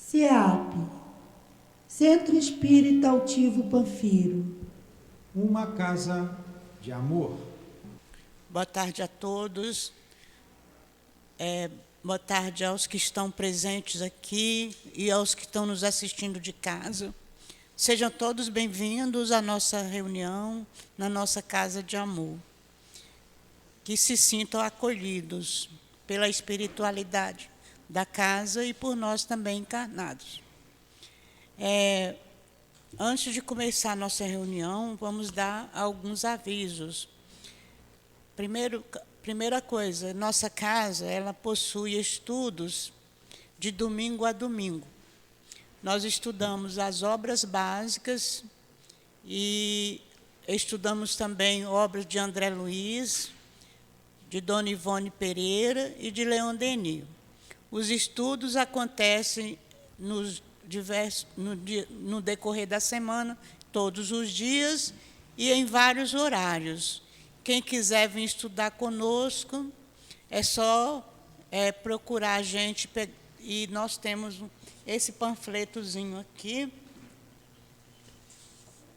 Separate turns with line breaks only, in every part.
CEAP, Centro Espírita Altivo Panfiro.
Uma casa de amor.
Boa tarde a todos. Boa tarde aos que estão presentes aqui e aos que estão nos assistindo de casa. Sejam todos bem-vindos à nossa reunião na nossa casa de amor. Que se sintam acolhidos pela espiritualidade da casa e por nós também encarnados. Antes de começar a nossa reunião, vamos dar alguns avisos. Primeira coisa, nossa casa ela possui estudos de domingo a domingo. Nós estudamos as obras básicas e estudamos também obras de André Luiz, de Dona Ivone Pereira e de Leon Denis. Os estudos acontecem no decorrer da semana, todos os dias e em vários horários. Quem quiser vir estudar conosco, é só procurar a gente, e nós temos esse panfletozinho aqui,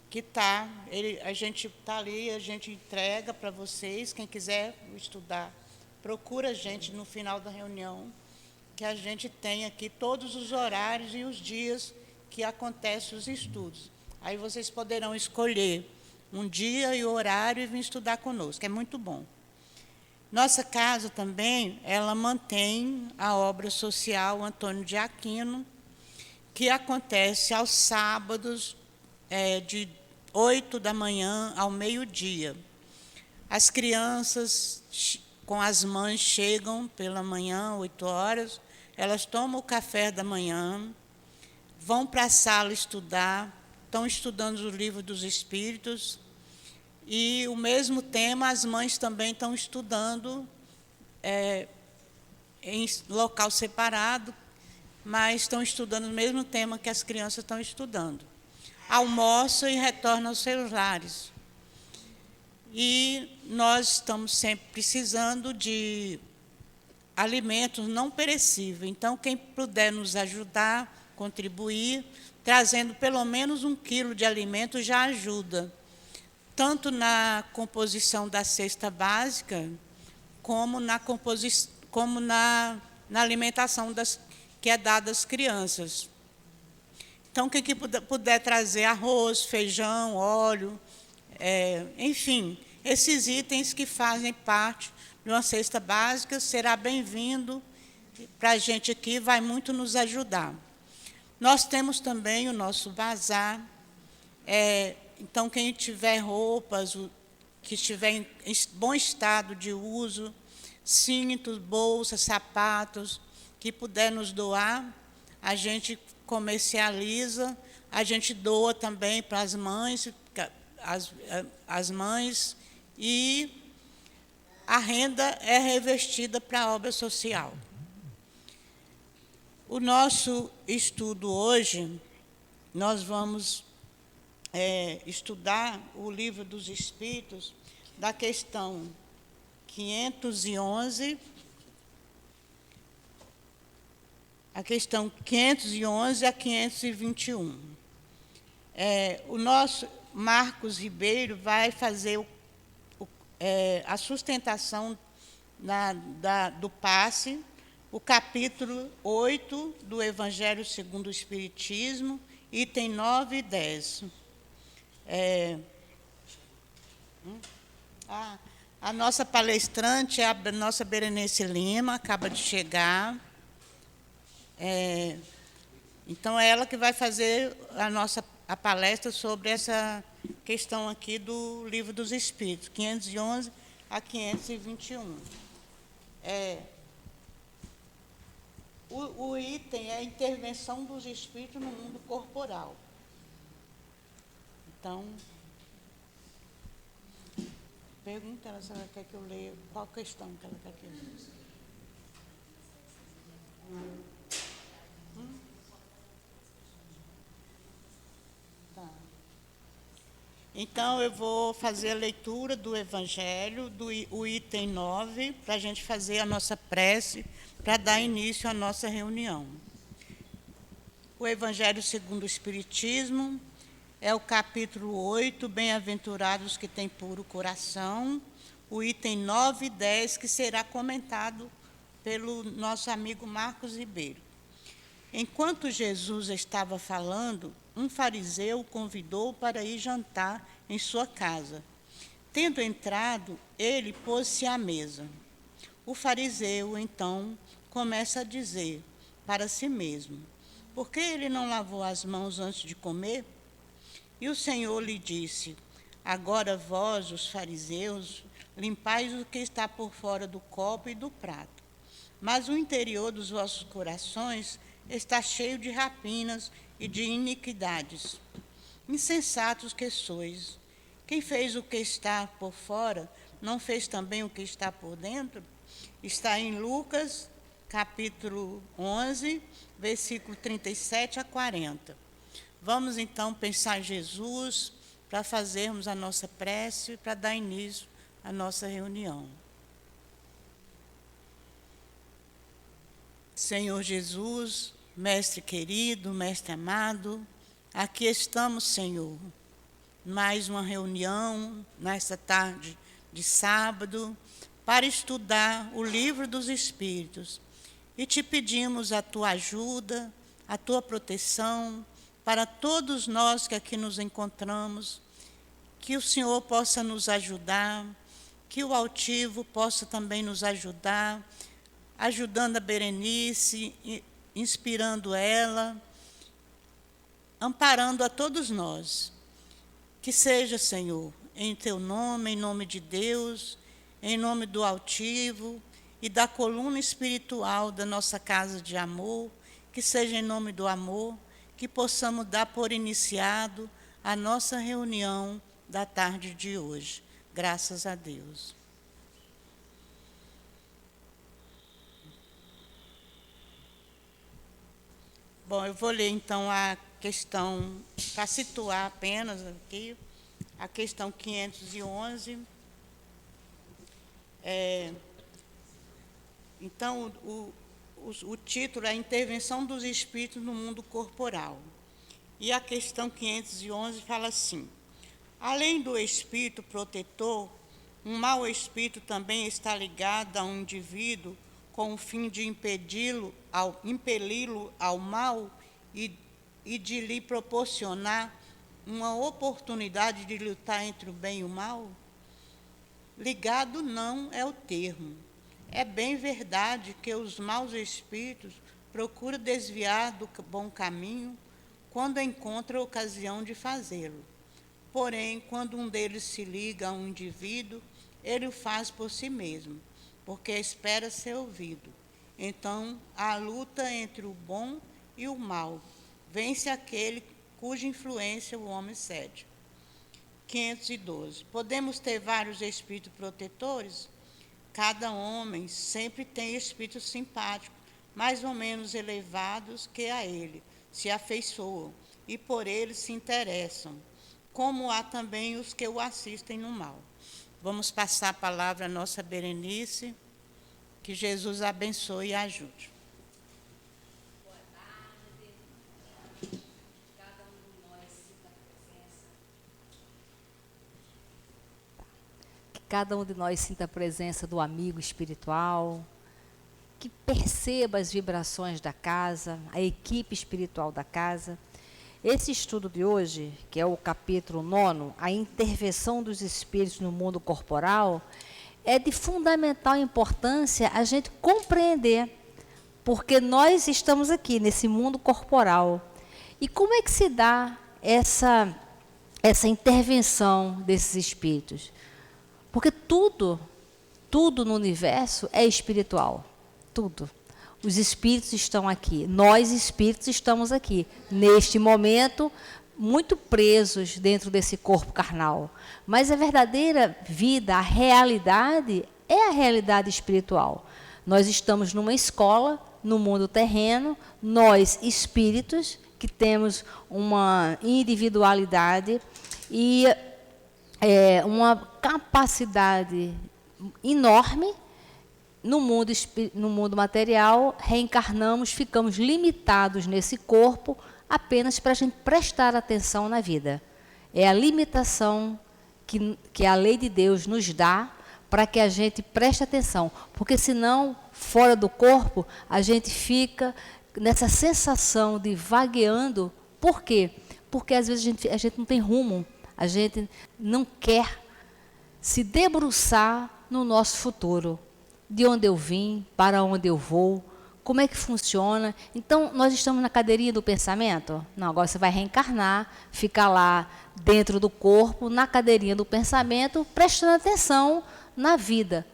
que a gente está ali, a gente entrega para vocês. Quem quiser estudar, procura a gente no final da reunião, que a gente tem aqui todos os horários e os dias que acontecem os estudos. Aí vocês poderão escolher um dia e o horário e vir estudar conosco, é muito bom. Nossa casa também, ela mantém a obra social Antônio de Aquino, que acontece aos sábados, de 8 da manhã ao meio-dia. As crianças com as mães chegam pela manhã, 8 horas, elas tomam o café da manhã, vão para a sala estudar, estão estudando o Livro dos Espíritos, e o mesmo tema as mães também estão estudando em local separado, mas estão estudando o mesmo tema que as crianças estão estudando. Almoçam e retornam aos seus lares. E nós estamos sempre precisando de alimentos não perecíveis. Então, quem puder nos ajudar, contribuir, trazendo pelo menos 1 quilo de alimento já ajuda, tanto na composição da cesta básica, como na alimentação que é dada às crianças. Então, quem puder trazer arroz, feijão, óleo, enfim, esses itens que fazem parte de uma cesta básica, será bem-vindo para a gente aqui, vai muito nos ajudar. Nós temos também o nosso bazar. Então, quem tiver roupas que estiver em bom estado de uso, cintos, bolsas, sapatos, que puder nos doar, a gente comercializa, a gente doa também para as mães, e a renda é revestida para a obra social. O nosso estudo hoje, nós vamos estudar o Livro dos Espíritos, da questão 511, a questão 511 a 521. O nosso Marcos Ribeiro vai fazer a sustentação do passe, o capítulo 8 do Evangelho segundo o Espiritismo, item 9 e 10. A nossa palestrante é a nossa Berenice Lima, acaba de chegar. Então, é ela que vai fazer a palestra sobre essa questão aqui do Livro dos Espíritos, 511 a 521. O item é a intervenção dos espíritos no mundo corporal. Então, pergunta ela se ela quer que eu leia, qual questão que ela quer que eu leia. Tá. Então, eu vou fazer a leitura do Evangelho, o item 9, para a gente fazer a nossa prece, para dar início à nossa reunião. o Evangelho segundo o Espiritismo, é o capítulo 8, Bem-aventurados que têm puro coração, o item 9 e 10, que será comentado pelo nosso amigo Marcos Ribeiro. Enquanto Jesus estava falando, um fariseu o convidou para ir jantar em sua casa. Tendo entrado, ele pôs-se à mesa. O fariseu, então, começa a dizer para si mesmo: por que ele não lavou as mãos antes de comer? E o Senhor lhe disse: agora vós, os fariseus, limpais o que está por fora do copo e do prato, mas o interior dos vossos corações está cheio de rapinas e de iniquidades. Insensatos que sois! Quem fez o que está por fora, não fez também o que está por dentro? Está em Lucas, capítulo 11, versículo 37 a 40. Vamos, então, pensar em Jesus para fazermos a nossa prece, para dar início à nossa reunião. Senhor Jesus, Mestre querido, Mestre amado, aqui estamos, Senhor, mais uma reunião nesta tarde de sábado para estudar o Livro dos Espíritos e te pedimos a tua ajuda, a tua proteção para todos nós que aqui nos encontramos, que o Senhor possa nos ajudar, que o altivo possa também nos ajudar, ajudando a Berenice, inspirando ela, amparando a todos nós. Que seja, Senhor, em teu nome, em nome de Deus, em nome do altivo e da coluna espiritual da nossa casa de amor, que seja em nome do amor, que possamos dar por iniciado a nossa reunião da tarde de hoje. Graças a Deus. Bom, eu vou ler então a questão, para situar apenas aqui, a questão 511. Então, o título é a Intervenção dos Espíritos no Mundo Corporal. E a questão 511 fala assim: além do espírito protetor, um mau espírito também está ligado a um indivíduo com o fim de impeli-lo ao mal e de lhe proporcionar uma oportunidade de lutar entre o bem e o mal? Ligado não é o termo. É bem verdade que os maus espíritos procuram desviar do bom caminho quando encontram a ocasião de fazê-lo. Porém, quando um deles se liga a um indivíduo, ele o faz por si mesmo, porque espera ser ouvido. Então, a luta entre o bom e o mal. Vence aquele cuja influência o homem cede. 512. Podemos ter vários espíritos protetores? Cada homem sempre tem espíritos simpáticos, mais ou menos elevados que a ele, se afeiçoam e por ele se interessam, como há também os que o assistem no mal. Vamos passar a palavra à nossa Berenice, que Jesus abençoe e ajude.
Boa tarde. Cada um de nós sinta a presença. Que cada um de nós sinta a presença do amigo espiritual, que perceba as vibrações da casa, a equipe espiritual da casa. Esse estudo de hoje, que é o capítulo 9, a intervenção dos espíritos no mundo corporal, é de fundamental importância a gente compreender, porque nós estamos aqui nesse mundo corporal. E como é que se dá essa intervenção desses espíritos? Porque tudo no universo é espiritual, tudo. Os espíritos estão aqui, nós espíritos estamos aqui, neste momento, muito presos dentro desse corpo carnal. Mas a verdadeira vida, a realidade, é a realidade espiritual. Nós estamos numa escola, no mundo terreno, nós espíritos, que temos uma individualidade e uma capacidade enorme no mundo material, reencarnamos, ficamos limitados nesse corpo apenas para a gente prestar atenção na vida. É a limitação que a lei de Deus nos dá para que a gente preste atenção. Porque senão, fora do corpo, a gente fica nessa sensação de vagueando. Por quê? Porque às vezes a gente não tem rumo, a gente não quer se debruçar no nosso futuro. De onde eu vim, para onde eu vou, como é que funciona. Então, nós estamos na cadeirinha do pensamento? Não, agora você vai reencarnar, ficar lá dentro do corpo, na cadeirinha do pensamento, prestando atenção na vida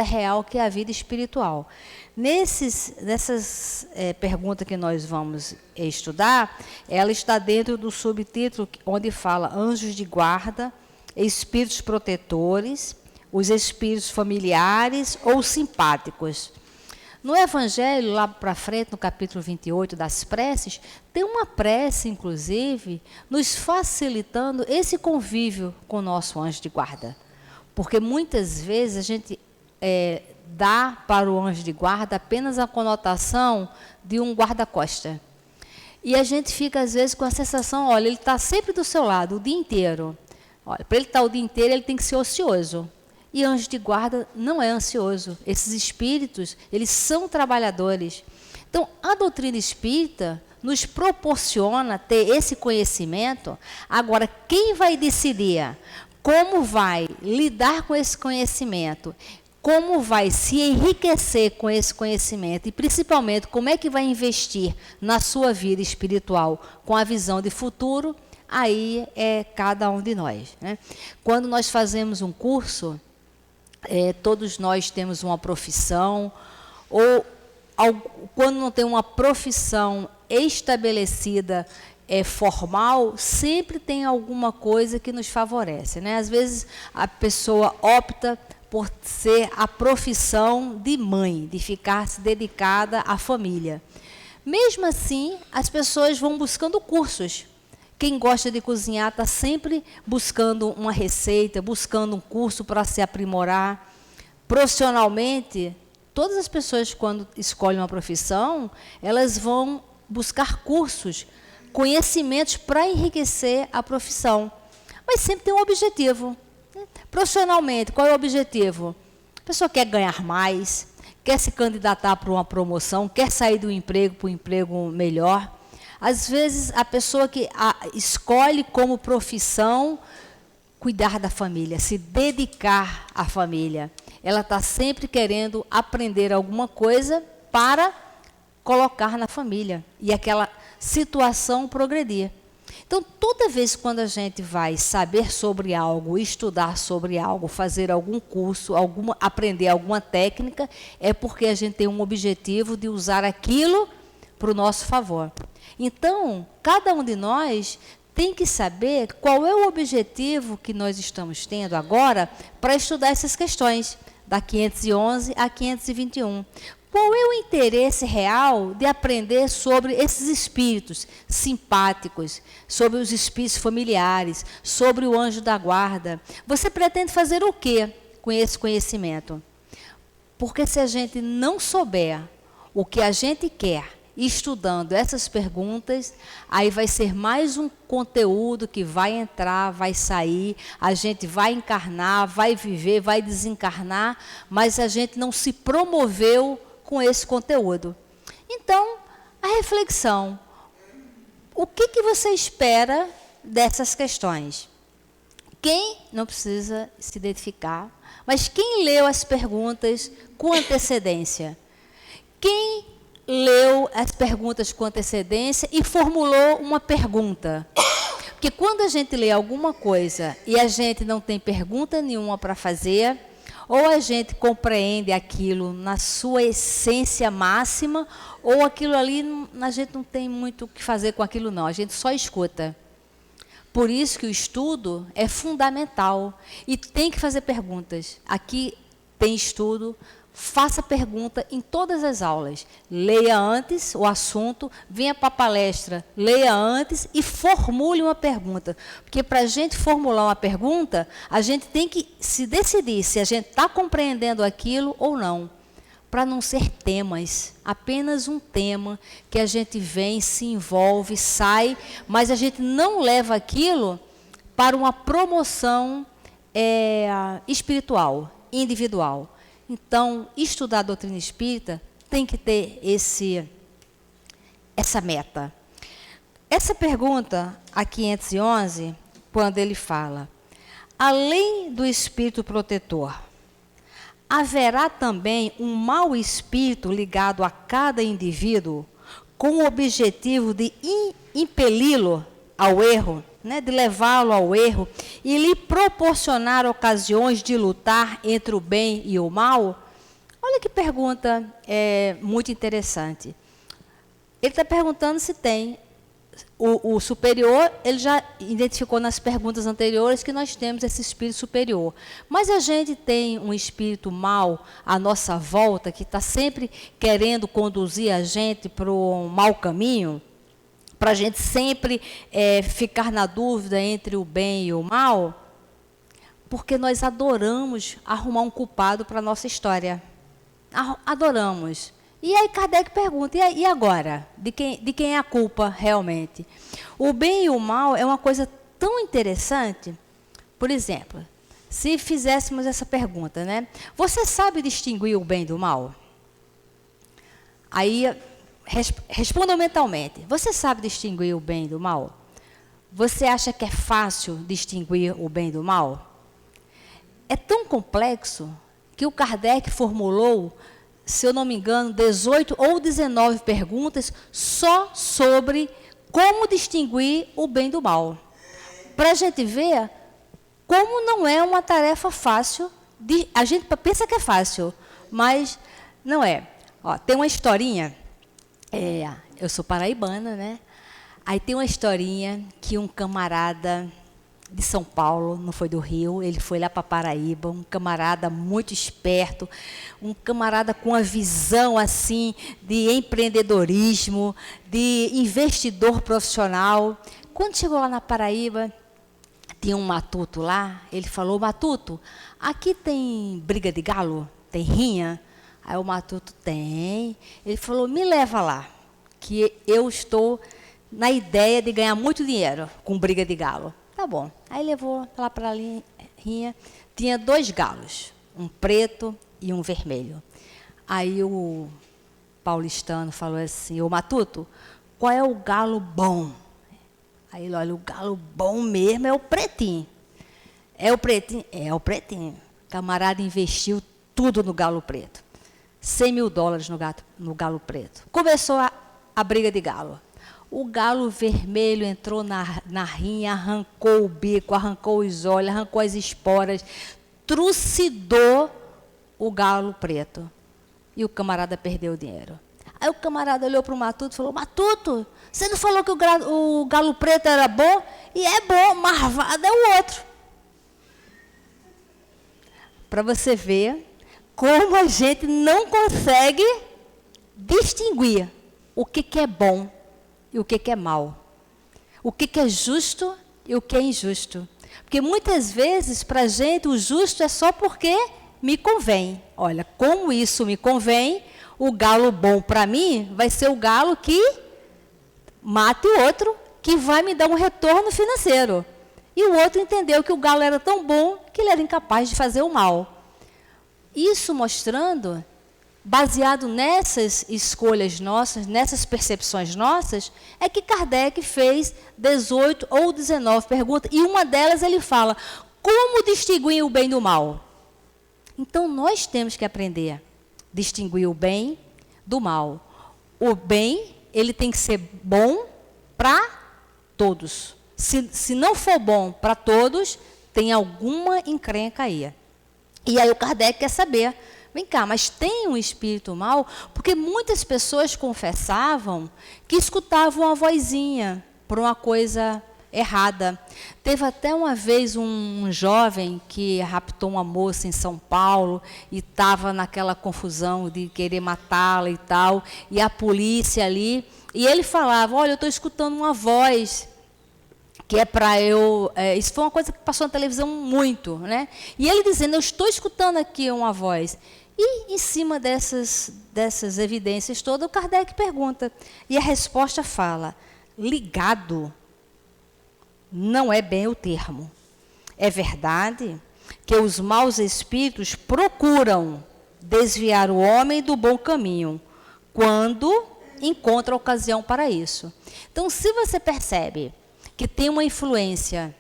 real, que é a vida espiritual. Nessas perguntas que nós vamos estudar, ela está dentro do subtítulo onde fala anjos de guarda, espíritos protetores, os espíritos familiares ou simpáticos. No Evangelho, lá para frente, no capítulo 28 das preces, tem uma prece, inclusive, nos facilitando esse convívio com o nosso anjo de guarda. Porque muitas vezes a gente dá para o anjo de guarda apenas a conotação de um guarda-costa. E a gente fica, às vezes, com a sensação, olha, ele está sempre do seu lado, o dia inteiro. Olha, para ele estar o dia inteiro, ele tem que ser ocioso. E anjo de guarda não é ansioso. Esses espíritos, eles são trabalhadores. Então, a doutrina espírita nos proporciona ter esse conhecimento. Agora, quem vai decidir como vai lidar com esse conhecimento, como vai se enriquecer com esse conhecimento e, principalmente, como é que vai investir na sua vida espiritual com a visão de futuro, aí é cada um de nós, né? Quando nós fazemos um curso, todos nós temos uma profissão, ou quando não tem uma profissão estabelecida, formal, sempre tem alguma coisa que nos favorece, né? Às vezes a pessoa opta por ser a profissão de mãe, de ficar se dedicada à família. Mesmo assim, as pessoas vão buscando cursos. Quem gosta de cozinhar está sempre buscando uma receita, buscando um curso para se aprimorar. Profissionalmente, todas as pessoas, quando escolhem uma profissão, elas vão buscar cursos, conhecimentos para enriquecer a profissão. Mas sempre tem um objetivo. Profissionalmente, qual é o objetivo? A pessoa quer ganhar mais, quer se candidatar para uma promoção, quer sair do emprego para um emprego melhor. Às vezes, a pessoa que escolhe como profissão cuidar da família, se dedicar à família. Ela está sempre querendo aprender alguma coisa para colocar na família e aquela situação progredir. Então, toda vez quando a gente vai saber sobre algo, estudar sobre algo, fazer algum curso, aprender alguma técnica, é porque a gente tem um objetivo de usar aquilo para o nosso favor. Então, cada um de nós tem que saber qual é o objetivo que nós estamos tendo agora para estudar essas questões, da 511 a 521. Qual é o interesse real de aprender sobre esses espíritos simpáticos, sobre os espíritos familiares, sobre o anjo da guarda? Você pretende fazer o quê com esse conhecimento? Porque se a gente não souber o que a gente quer, estudando essas perguntas, aí vai ser mais um conteúdo que vai entrar, vai sair, a gente vai encarnar, vai viver, vai desencarnar, mas a gente não se promoveu com esse conteúdo. Então, a reflexão. O que você espera dessas questões? Quem, não precisa se identificar, mas quem leu as perguntas com antecedência? Quem leu as perguntas com antecedência e formulou uma pergunta? Porque quando a gente lê alguma coisa e a gente não tem pergunta nenhuma para fazer, ou a gente compreende aquilo na sua essência máxima, ou aquilo ali, a gente não tem muito o que fazer com aquilo não, a gente só escuta. Por isso que o estudo é fundamental e tem que fazer perguntas. Aqui tem estudo, faça pergunta em todas as aulas. Leia antes o assunto, venha para a palestra, leia antes e formule uma pergunta. Porque para a gente formular uma pergunta, a gente tem que se decidir se a gente está compreendendo aquilo ou não. para não ser temas, apenas um tema que a gente vem, se envolve, sai, mas a gente não leva aquilo para uma promoção espiritual, individual. Então, estudar a doutrina espírita tem que ter essa meta. Essa pergunta, a 511, quando ele fala, além do espírito protetor, haverá também um mau espírito ligado a cada indivíduo com o objetivo de impeli-lo ao erro, né, de levá-lo ao erro e lhe proporcionar ocasiões de lutar entre o bem e o mal? Olha que pergunta muito interessante. Ele está perguntando se tem. O superior, ele já identificou nas perguntas anteriores que nós temos esse espírito superior. Mas a gente tem um espírito mau à nossa volta, que está sempre querendo conduzir a gente para o mau caminho, para a gente sempre ficar na dúvida entre o bem e o mal, porque nós adoramos arrumar um culpado para a nossa história. Adoramos. E aí Kardec pergunta, e agora? De quem é a culpa realmente? O bem e o mal é uma coisa tão interessante. Por exemplo, se fizéssemos essa pergunta, né? Você sabe distinguir o bem do mal? Aí, responda mentalmente. Você sabe distinguir o bem do mal? Você acha que é fácil distinguir o bem do mal? É tão complexo que o Kardec formulou, se eu não me engano, 18 ou 19 perguntas só sobre como distinguir o bem do mal. Para a gente ver como não é uma tarefa fácil. A gente pensa que é fácil, mas não é. Ó, tem uma historinha, eu sou paraibana, né? Aí tem uma historinha que um camarada de São Paulo, não foi do Rio, ele foi lá para Paraíba, um camarada muito esperto, um camarada com uma visão assim de empreendedorismo, de investidor profissional. Quando chegou lá na Paraíba, tinha um matuto lá, ele falou, Matuto, aqui tem briga de galo? Tem rinha? Aí o matuto, tem. Ele falou, me leva lá, que eu estou na ideia de ganhar muito dinheiro com briga de galo. Tá bom. Aí levou lá para a rinha, tinha 2 galos, um preto e um vermelho. Aí o paulistano falou assim, ô Matuto, qual é o galo bom? Aí ele, olha, o galo bom mesmo é o pretinho. É o pretinho? É o pretinho. O camarada investiu tudo no galo preto. $100 mil no galo preto. Começou a briga de galo. O galo vermelho entrou na rinha, arrancou o bico, arrancou os olhos, arrancou as esporas, trucidou o galo preto. E o camarada perdeu o dinheiro. Aí o camarada olhou para o Matuto e falou, Matuto, você não falou que o galo preto era bom? E é bom, marvado é o outro. Para você ver como a gente não consegue distinguir o que é bom e o que é mal. O que é justo e o que é injusto. Porque muitas vezes, para a gente, o justo é só porque me convém. Olha, como isso me convém, o galo bom para mim vai ser o galo que mate o outro, que vai me dar um retorno financeiro. E o outro entendeu que o galo era tão bom que ele era incapaz de fazer o mal. Isso mostrando, baseado nessas escolhas nossas, nessas percepções nossas, é que Kardec fez 18 ou 19 perguntas, e uma delas ele fala, como distinguir o bem do mal? Então, nós temos que aprender a distinguir o bem do mal. O bem, ele tem que ser bom para todos. Se não for bom para todos, tem alguma encrenca aí. E aí o Kardec quer saber, vem cá, mas tem um espírito mau? Porque muitas pessoas confessavam que escutavam uma vozinha por uma coisa errada. Teve até uma vez um jovem que raptou uma moça em São Paulo e estava naquela confusão de querer matá-la e tal, e a polícia ali, e ele falava, olha, eu estou escutando uma voz, que é para eu... isso foi uma coisa que passou na televisão muito, né? E ele dizendo, eu estou escutando aqui uma voz. E, em cima dessas evidências todas, o Kardec pergunta. E a resposta fala: ligado não é bem o termo. É verdade que os maus espíritos procuram desviar o homem do bom caminho, quando encontra ocasião para isso. Então, se você percebe que tem uma influência,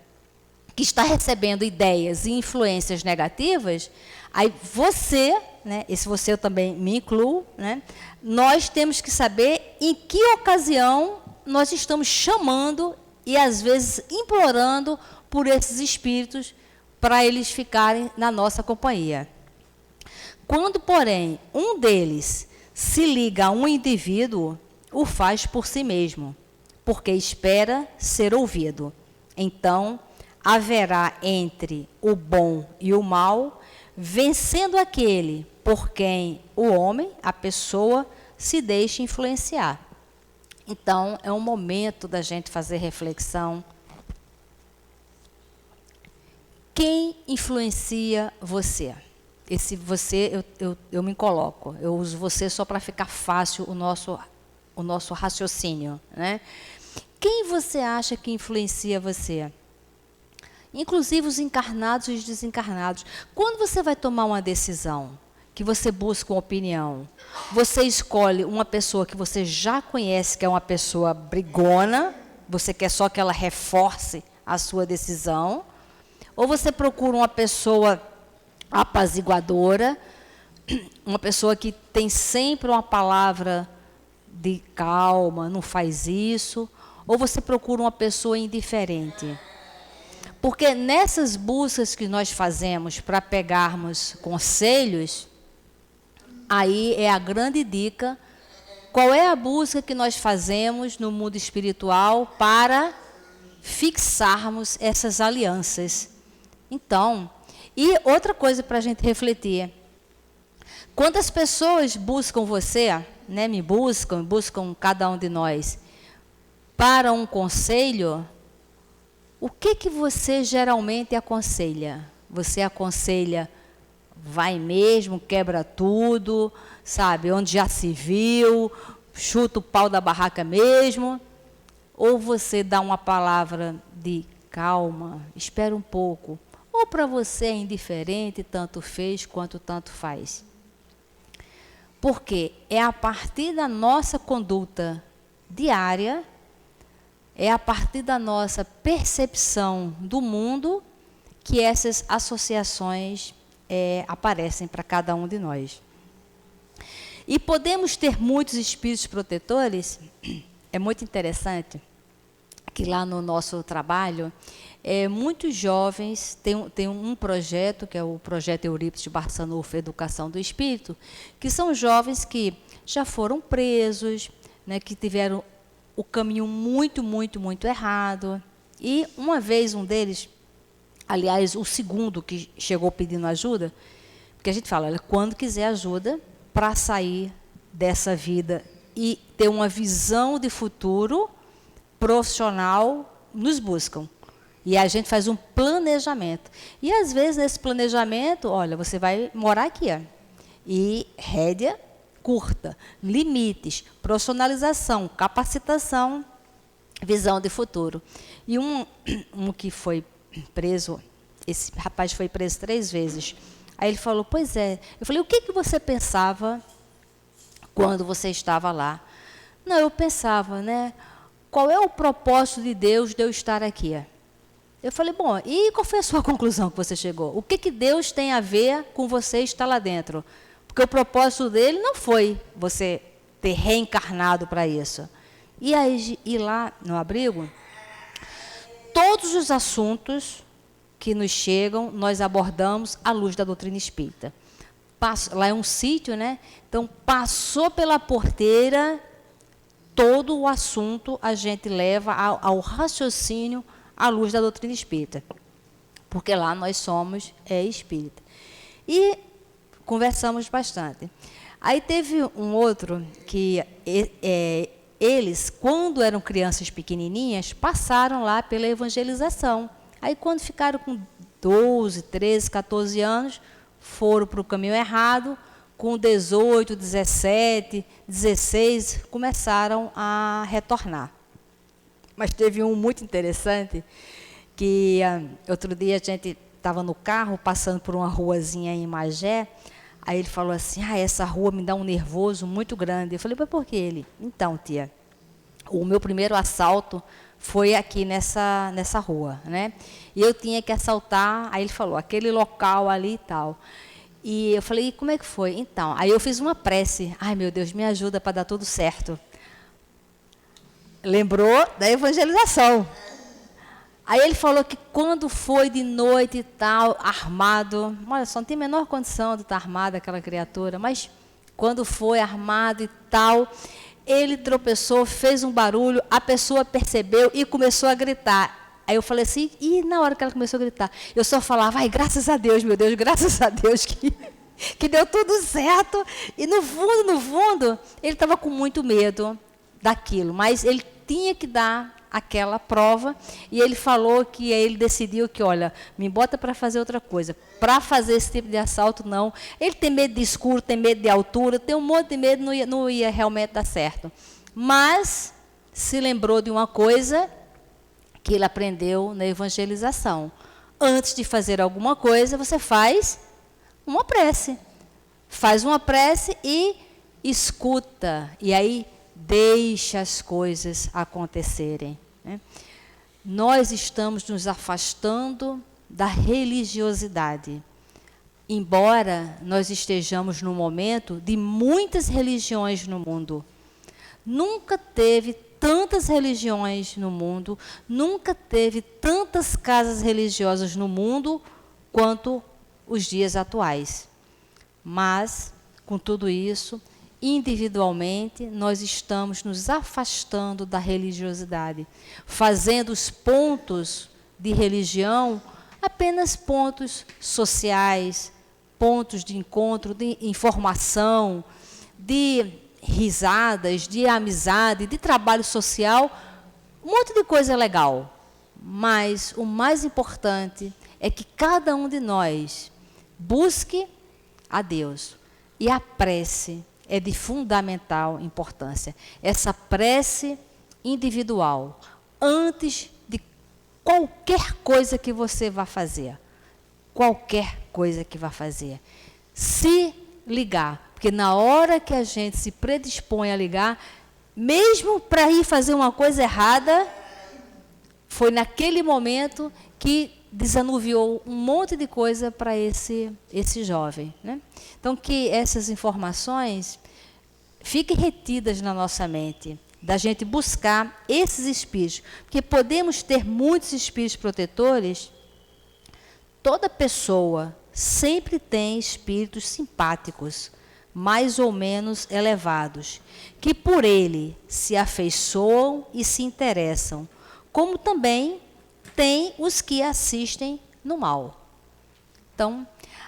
que está recebendo ideias e influências negativas, aí você, né, esse você eu também me incluo, né, nós temos que saber em que ocasião nós estamos chamando e, às vezes, implorando por esses espíritos para eles ficarem na nossa companhia. Quando, porém, um deles se liga a um indivíduo, o faz por si mesmo, porque espera ser ouvido. Então, haverá entre o bom e o mal, vencendo aquele por quem o homem, a pessoa, se deixa influenciar. Então, é um momento da gente fazer reflexão. Quem influencia você? Esse você, eu me coloco. Eu uso você só para ficar fácil o nosso raciocínio, né? Quem você acha que influencia você? Inclusive os encarnados e os desencarnados. Quando você vai tomar uma decisão, que você busca uma opinião, você escolhe uma pessoa que você já conhece, que é uma pessoa brigona, você quer só que ela reforce a sua decisão, ou você procura uma pessoa apaziguadora, uma pessoa que tem sempre uma palavra de calma, não faz isso, ou você procura uma pessoa indiferente. Porque nessas buscas que nós fazemos para pegarmos conselhos, aí é a grande dica. Qual é a busca que nós fazemos no mundo espiritual para fixarmos essas alianças? Então, e outra coisa para a gente refletir. Quantas pessoas buscam você, né, me buscam cada um de nós, para um conselho? O que você geralmente aconselha? Você aconselha, vai mesmo, quebra tudo, sabe, onde já se viu, chuta o pau da barraca mesmo? Ou você dá uma palavra de calma, espera um pouco? Ou para você é indiferente, tanto fez quanto tanto faz? Porque é a partir da nossa conduta diária, é a partir da nossa percepção do mundo que essas associações aparecem para cada um de nós. E podemos ter muitos espíritos protetores. É muito interessante que lá no nosso trabalho, muitos jovens, tem um projeto, que é o projeto Eurípides de Barçanufo, Educação do Espírito, que são jovens que já foram presos, né, que tiveram o caminho muito, muito, muito errado. E uma vez um deles, aliás, o segundo que chegou pedindo ajuda, porque a gente fala, olha, quando quiser ajuda para sair dessa vida e ter uma visão de futuro profissional, nos buscam. E a gente faz um planejamento. E, às vezes, nesse planejamento, olha, você vai morar aqui, ó, e rédea curta, limites, profissionalização, capacitação, visão de futuro. E um que foi preso, esse rapaz foi preso 3 vezes. Aí ele falou, pois é. Eu falei, o que você pensava quando você estava lá? Não, eu pensava, né? Qual é o propósito de Deus de eu estar aqui? Eu falei, bom, e qual foi a sua conclusão que você chegou? O que Deus tem a ver com você estar lá dentro? Porque o propósito dele não foi você ter reencarnado para isso. E aí, e lá no abrigo, todos os assuntos que nos chegam, nós abordamos à luz da doutrina espírita. Lá é um sítio, né? Então, passou pela porteira, todo o assunto a gente leva ao raciocínio à luz da doutrina espírita. Porque lá nós somos espírita. E conversamos bastante. Aí teve um outro que eles, quando eram crianças pequenininhas, passaram lá pela evangelização. Aí, quando ficaram com 12, 13, 14 anos, foram para o caminho errado, com 18, 17, 16, começaram a retornar. Mas teve um muito interessante, que outro dia a gente estava no carro, passando por uma ruazinha em Magé, aí ele falou assim, essa rua me dá um nervoso muito grande. Eu falei, mas por que ele? Então, tia, o meu primeiro assalto foi aqui nessa rua, né? E eu tinha que assaltar, aí ele falou, aquele local ali e tal. E eu falei, e como é que foi? Então, aí eu fiz uma prece, ai meu Deus, me ajuda para dar tudo certo. Lembrou da evangelização. Aí ele falou que quando foi de noite e tal, armado, olha só, não tem a menor condição de estar armada aquela criatura, mas quando foi armado e tal, ele tropeçou, fez um barulho, a pessoa percebeu e começou a gritar. Aí eu falei assim, e na hora que ela começou a gritar, eu só falava, ai, graças a Deus, meu Deus, graças a Deus que deu tudo certo. E no fundo, ele estava com muito medo daquilo, mas ele tinha que dar aquela prova, e ele falou que ele decidiu que, olha, me bota para fazer outra coisa, para fazer esse tipo de assalto, não. Ele tem medo de escuro, tem medo de altura, tem um monte de medo, não ia realmente dar certo. Mas se lembrou de uma coisa que ele aprendeu na evangelização. Antes de fazer alguma coisa, você faz uma prece. Faz uma prece e escuta, e aí deixa as coisas acontecerem, né? Nós estamos nos afastando da religiosidade. Embora nós estejamos num momento de muitas religiões no mundo. Nunca teve tantas religiões no mundo, nunca teve tantas casas religiosas no mundo quanto os dias atuais. Mas, com tudo isso, individualmente, nós estamos nos afastando da religiosidade, fazendo os pontos de religião apenas pontos sociais, pontos de encontro, de informação, de risadas, de amizade, de trabalho social, um monte de coisa legal. Mas o mais importante é que cada um de nós busque a Deus. E a prece é de fundamental importância. Essa prece individual, antes de qualquer coisa que você vá fazer. Qualquer coisa que vá fazer. Se ligar, porque na hora que a gente se predispõe a ligar, mesmo para ir fazer uma coisa errada, foi naquele momento que desanuviou um monte de coisa para esse jovem, né? Então, que essas informações fiquem retidas na nossa mente, da gente buscar esses espíritos, porque podemos ter muitos espíritos protetores. Toda pessoa sempre tem espíritos simpáticos, mais ou menos elevados, que por ele se afeiçoam e se interessam, como também tem os que assistem no mal. Então,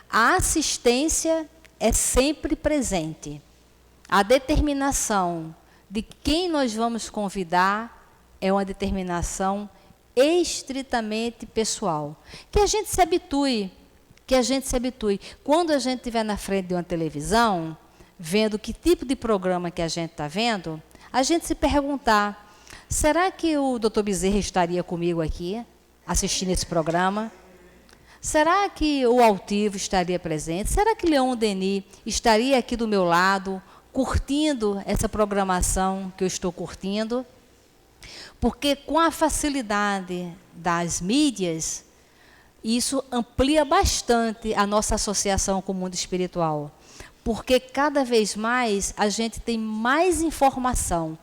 a assistência é sempre presente. A determinação de quem nós vamos convidar é uma determinação estritamente pessoal. Que a gente se habitue, Quando a gente estiver na frente de uma televisão, vendo que tipo de programa que a gente está vendo, a gente se perguntar, será que o Dr. Bezerra estaria comigo aqui, assistindo esse programa? Será que o Altivo estaria presente? Será que Leon Denis estaria aqui do meu lado, curtindo essa programação que eu estou curtindo? Porque com a facilidade das mídias, isso amplia bastante a nossa associação com o mundo espiritual. Porque cada vez mais a gente tem mais informação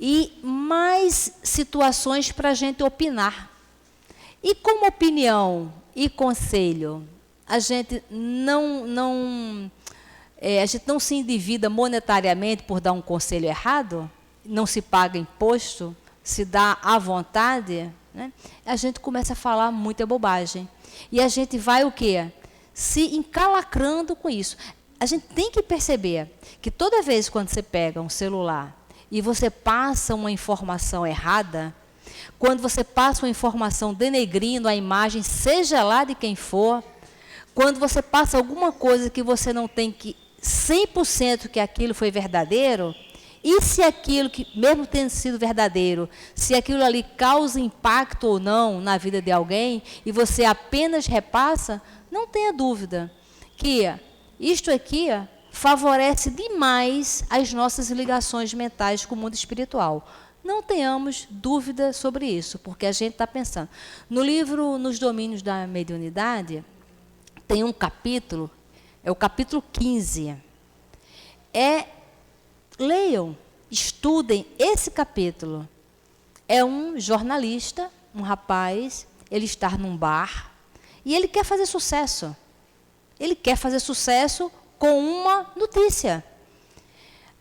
e mais situações para a gente opinar. E como opinião e conselho, a gente não se endivida monetariamente por dar um conselho errado, não se paga imposto, se dá à vontade, né? A gente começa a falar muita bobagem. E a gente vai o quê? Se encalacrando com isso. A gente tem que perceber que toda vez quando você pega um celular e você passa uma informação errada, quando você passa uma informação denegrindo a imagem, seja lá de quem for, quando você passa alguma coisa que você não tem que 100% que aquilo foi verdadeiro, e se aquilo que, mesmo tendo sido verdadeiro, se aquilo ali causa impacto ou não na vida de alguém, e você apenas repassa, não tenha dúvida que isto aqui favorece demais as nossas ligações mentais com o mundo espiritual. Não tenhamos dúvida sobre isso, porque a gente está pensando. No livro Nos Domínios da Mediunidade, tem um capítulo, é o capítulo 15. Leiam, estudem esse capítulo. É um jornalista, um rapaz, ele está num bar e ele quer fazer sucesso. Ele quer fazer sucesso com uma notícia.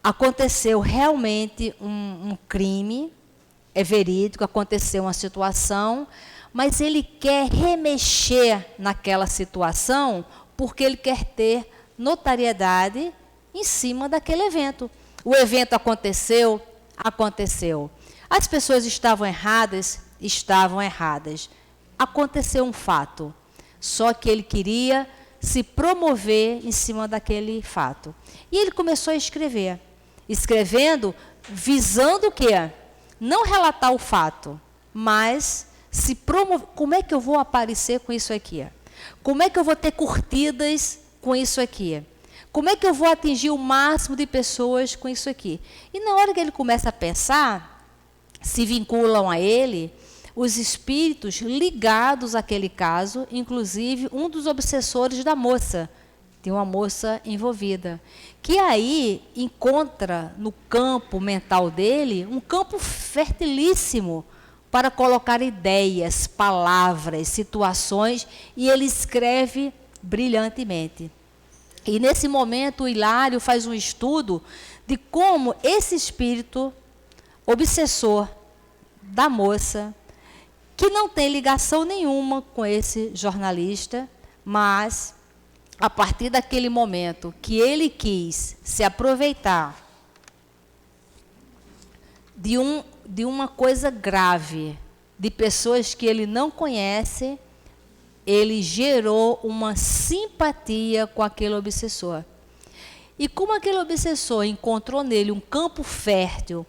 Aconteceu realmente um crime, é verídico, aconteceu uma situação, mas ele quer remexer naquela situação porque ele quer ter notariedade em cima daquele evento. O evento aconteceu. As pessoas estavam erradas. Aconteceu um fato. Só que ele queria se promover em cima daquele fato. E ele começou a escrever. Escrevendo, visando o quê? Não relatar o fato, mas se promover. Como é que eu vou aparecer com isso aqui? Como é que eu vou ter curtidas com isso aqui? Como é que eu vou atingir o máximo de pessoas com isso aqui? E na hora que ele começa a pensar, se vinculam a ele os espíritos ligados àquele caso, inclusive um dos obsessores da moça. Tem uma moça envolvida, que aí encontra no campo mental dele um campo fertilíssimo para colocar ideias, palavras, situações, e ele escreve brilhantemente. E nesse momento o Hilário faz um estudo de como esse espírito obsessor da moça, que não tem ligação nenhuma com esse jornalista, mas a partir daquele momento que ele quis se aproveitar de uma coisa grave, de pessoas que ele não conhece, ele gerou uma simpatia com aquele obsessor. E como aquele obsessor encontrou nele um campo fértil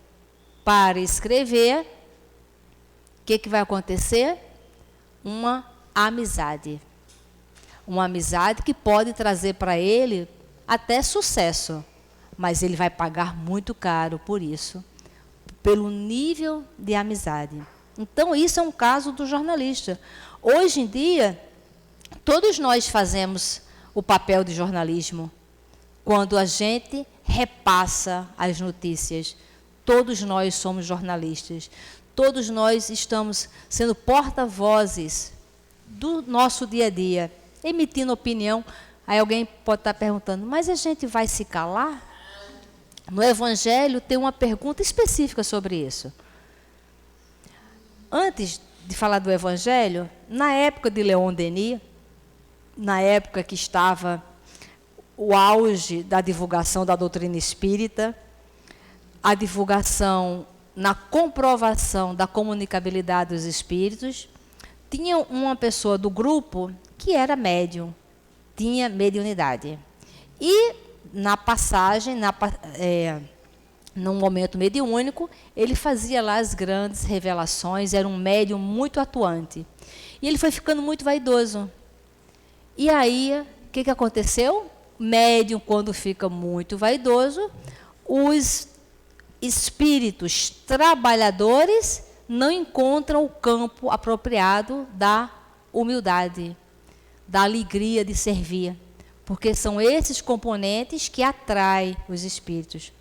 para escrever, o que vai acontecer? Uma amizade. Uma amizade que pode trazer para ele até sucesso, mas ele vai pagar muito caro por isso, pelo nível de amizade. Então, isso é um caso do jornalista. Hoje em dia, todos nós fazemos o papel de jornalismo. Quando a gente repassa as notícias, todos nós somos jornalistas. Todos nós estamos sendo porta-vozes do nosso dia a dia, emitindo opinião. Aí alguém pode estar perguntando, mas a gente vai se calar? No Evangelho tem uma pergunta específica sobre isso. Antes de falar do Evangelho, na época de Leon Denis, na época que estava o auge da divulgação da doutrina espírita, a divulgação na comprovação da comunicabilidade dos espíritos, tinha uma pessoa do grupo que era médium, tinha mediunidade. E na passagem, num momento mediúnico, ele fazia lá as grandes revelações, era um médium muito atuante. E ele foi ficando muito vaidoso. E aí, o que aconteceu? Médium, quando fica muito vaidoso, os espíritos trabalhadores não encontram o campo apropriado da humildade, da alegria de servir, porque são esses componentes que atraem os espíritos.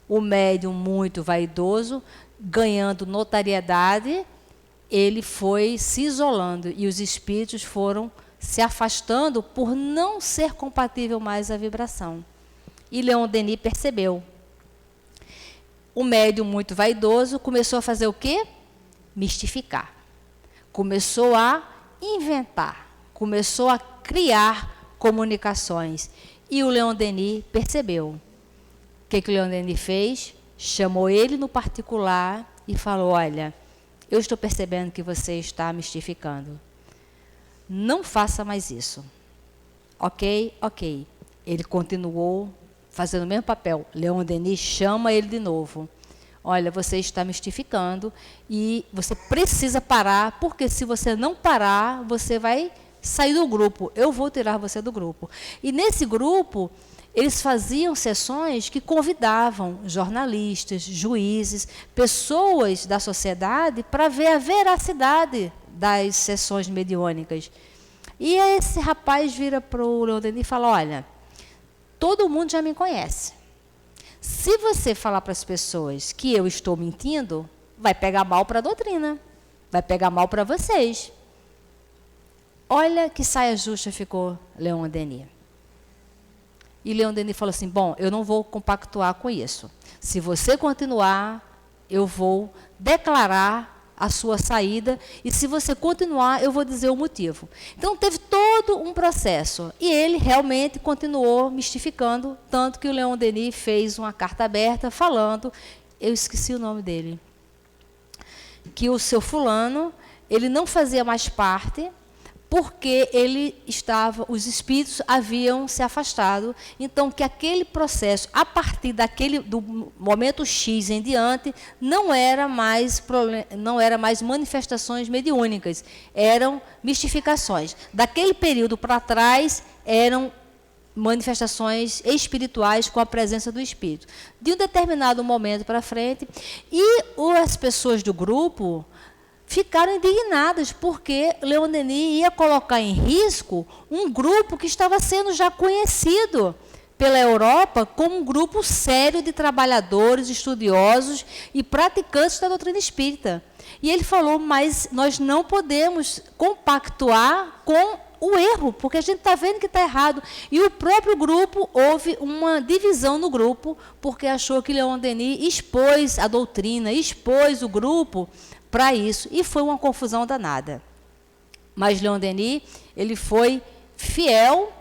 O médium muito vaidoso, ganhando notariedade, ele foi se isolando e os espíritos foram se afastando por não ser compatível mais à vibração. E Leon Denis percebeu. O médium muito vaidoso começou a fazer o quê? Mistificar. Começou a inventar, começou a criar comunicações. E o Leon Denis percebeu. O que o Leon Denis fez? Chamou ele no particular e falou, olha, eu estou percebendo que você está mistificando. Não faça mais isso. Ok? Ok. Ele continuou fazendo o mesmo papel. Leon Denis chama ele de novo. Olha, você está mistificando e você precisa parar, porque se você não parar, você vai sair do grupo. Eu vou tirar você do grupo. E nesse grupo, eles faziam sessões que convidavam jornalistas, juízes, pessoas da sociedade para ver a veracidade das sessões mediúnicas. E esse rapaz vira para o Leon Denis e fala, olha, todo mundo já me conhece. Se você falar para as pessoas que eu estou mentindo, vai pegar mal para a doutrina, vai pegar mal para vocês. Olha que saia justa ficou Leon Denis. E Leon Denis falou assim, bom, eu não vou compactuar com isso. Se você continuar, eu vou declarar a sua saída, e se você continuar, eu vou dizer o motivo. Então, teve todo um processo, e ele realmente continuou mistificando, tanto que o Leon Denis fez uma carta aberta falando, eu esqueci o nome dele, que o seu fulano, ele não fazia mais parte, porque os espíritos haviam se afastado, então que aquele processo, a partir do momento X em diante, não era mais manifestações mediúnicas, eram mistificações. Daquele período para trás, eram manifestações espirituais com a presença do espírito. De um determinado momento para frente, e as pessoas do grupo ficaram indignadas, porque Leon Denis ia colocar em risco um grupo que estava sendo já conhecido pela Europa como um grupo sério de trabalhadores, estudiosos e praticantes da doutrina espírita. E ele falou, mas nós não podemos compactuar com o erro, porque a gente está vendo que está errado. E o próprio grupo, houve uma divisão no grupo, porque achou que Leon Denis expôs a doutrina, expôs o grupo para isso, e foi uma confusão danada. Mas Leon Denis, ele foi fiel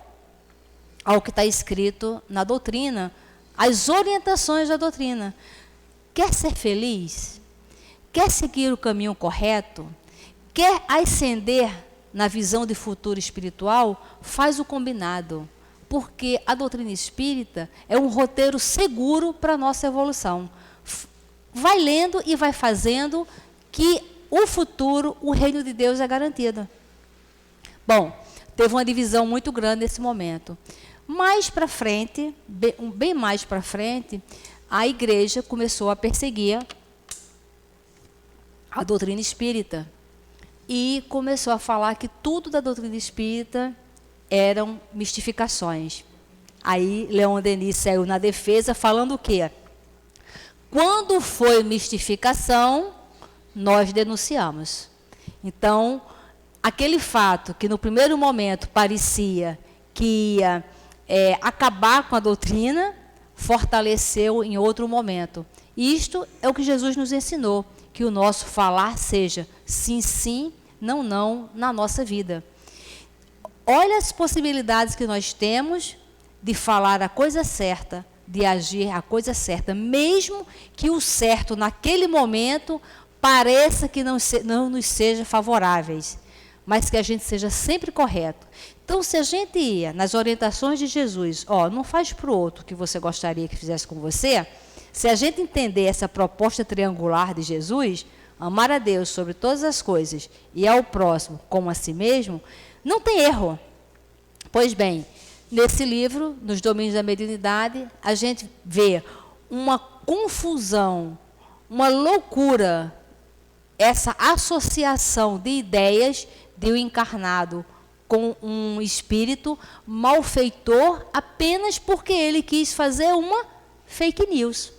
ao que está escrito na doutrina, às orientações da doutrina. Quer ser feliz? Quer seguir o caminho correto? Quer ascender na visão de futuro espiritual? Faz o combinado, porque a doutrina espírita é um roteiro seguro para a nossa evolução. Vai lendo e vai fazendo, que o futuro, o reino de Deus é garantido. Bom, teve uma divisão muito grande nesse momento. Mais para frente, bem mais para frente, a igreja começou a perseguir a doutrina espírita e começou a falar que tudo da doutrina espírita eram mistificações. Aí Leon Denis saiu na defesa falando o quê? Quando foi mistificação, nós denunciamos. Então, aquele fato que no primeiro momento parecia que ia acabar com a doutrina, fortaleceu em outro momento. Isto é o que Jesus nos ensinou, que o nosso falar seja sim, sim, não, não, na nossa vida. Olha as possibilidades que nós temos de falar a coisa certa, de agir a coisa certa, mesmo que o certo naquele momento pareça que não nos seja favoráveis, mas que a gente seja sempre correto. Então, se a gente ia nas orientações de Jesus, não faz para o outro o que você gostaria que fizesse com você, se a gente entender essa proposta triangular de Jesus, amar a Deus sobre todas as coisas e ao próximo como a si mesmo, não tem erro. Pois bem, nesse livro, Nos Domínios da Mediunidade, a gente vê uma confusão, uma loucura, essa associação de ideias de um encarnado com um espírito malfeitor apenas porque ele quis fazer uma fake news.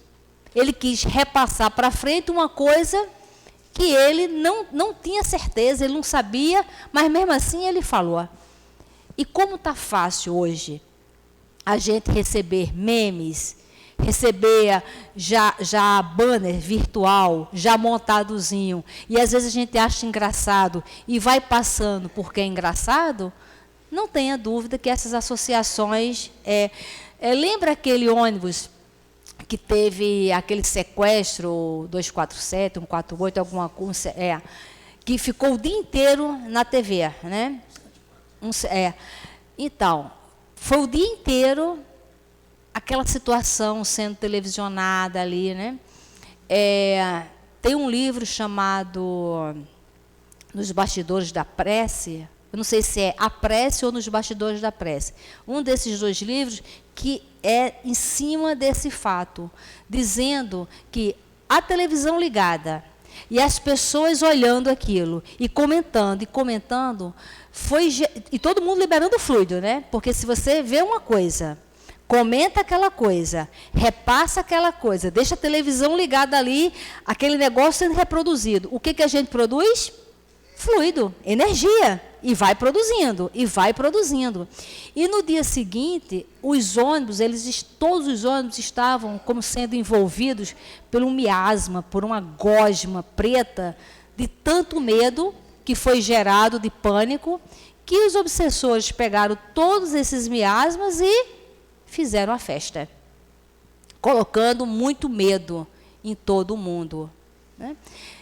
Ele quis repassar para frente uma coisa que ele não tinha certeza, ele não sabia, mas mesmo assim ele falou. E como está fácil hoje a gente receber memes, receber já banner virtual, já montadozinho, e às vezes a gente acha engraçado e vai passando porque é engraçado, não tenha dúvida que essas associações... lembra aquele ônibus que teve aquele sequestro 247, 148, alguma coisa, que ficou o dia inteiro na TV, né? Então, foi o dia inteiro aquela situação sendo televisionada ali, né? Tem um livro chamado Nos Bastidores da Prece, eu não sei se é A Prece ou Nos Bastidores da Prece, um desses dois livros que é em cima desse fato, dizendo que a televisão ligada e as pessoas olhando aquilo e comentando, e todo mundo liberando fluido, né? Porque se você vê uma coisa, comenta aquela coisa, repassa aquela coisa, deixa a televisão ligada ali, aquele negócio sendo reproduzido. O que a gente produz? Fluido, energia. E vai produzindo, e vai produzindo. E no dia seguinte, os ônibus, todos os ônibus estavam como sendo envolvidos por um miasma, por uma gosma preta, de tanto medo que foi gerado, de pânico, que os obsessores pegaram todos esses miasmas e fizeram a festa, colocando muito medo em todo o mundo, né?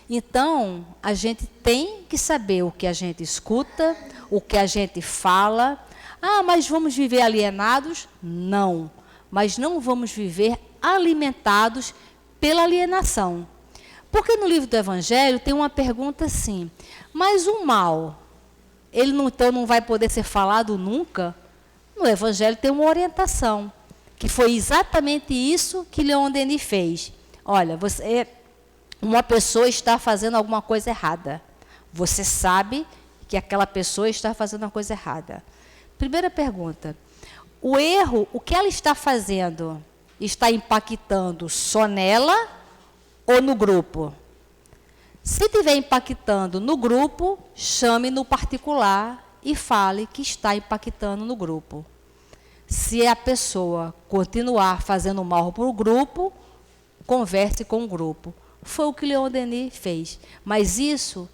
Então, a gente tem que saber o que a gente escuta, o que a gente fala. Ah, mas vamos viver alienados? Não, mas não vamos viver alimentados pela alienação. Porque no livro do Evangelho tem uma pergunta assim, mas o mal, ele então não vai poder ser falado nunca? No Evangelho tem uma orientação, que foi exatamente isso que Leon Denis fez. Olha, uma pessoa está fazendo alguma coisa errada. Você sabe que aquela pessoa está fazendo uma coisa errada. Primeira pergunta, o erro, o que ela está fazendo, está impactando só nela ou no grupo? Se estiver impactando no grupo, chame no particular e fale que está impactando no grupo. Se a pessoa continuar fazendo mal para o grupo, converse com o grupo. Foi o que Leon Denis fez. Mas isso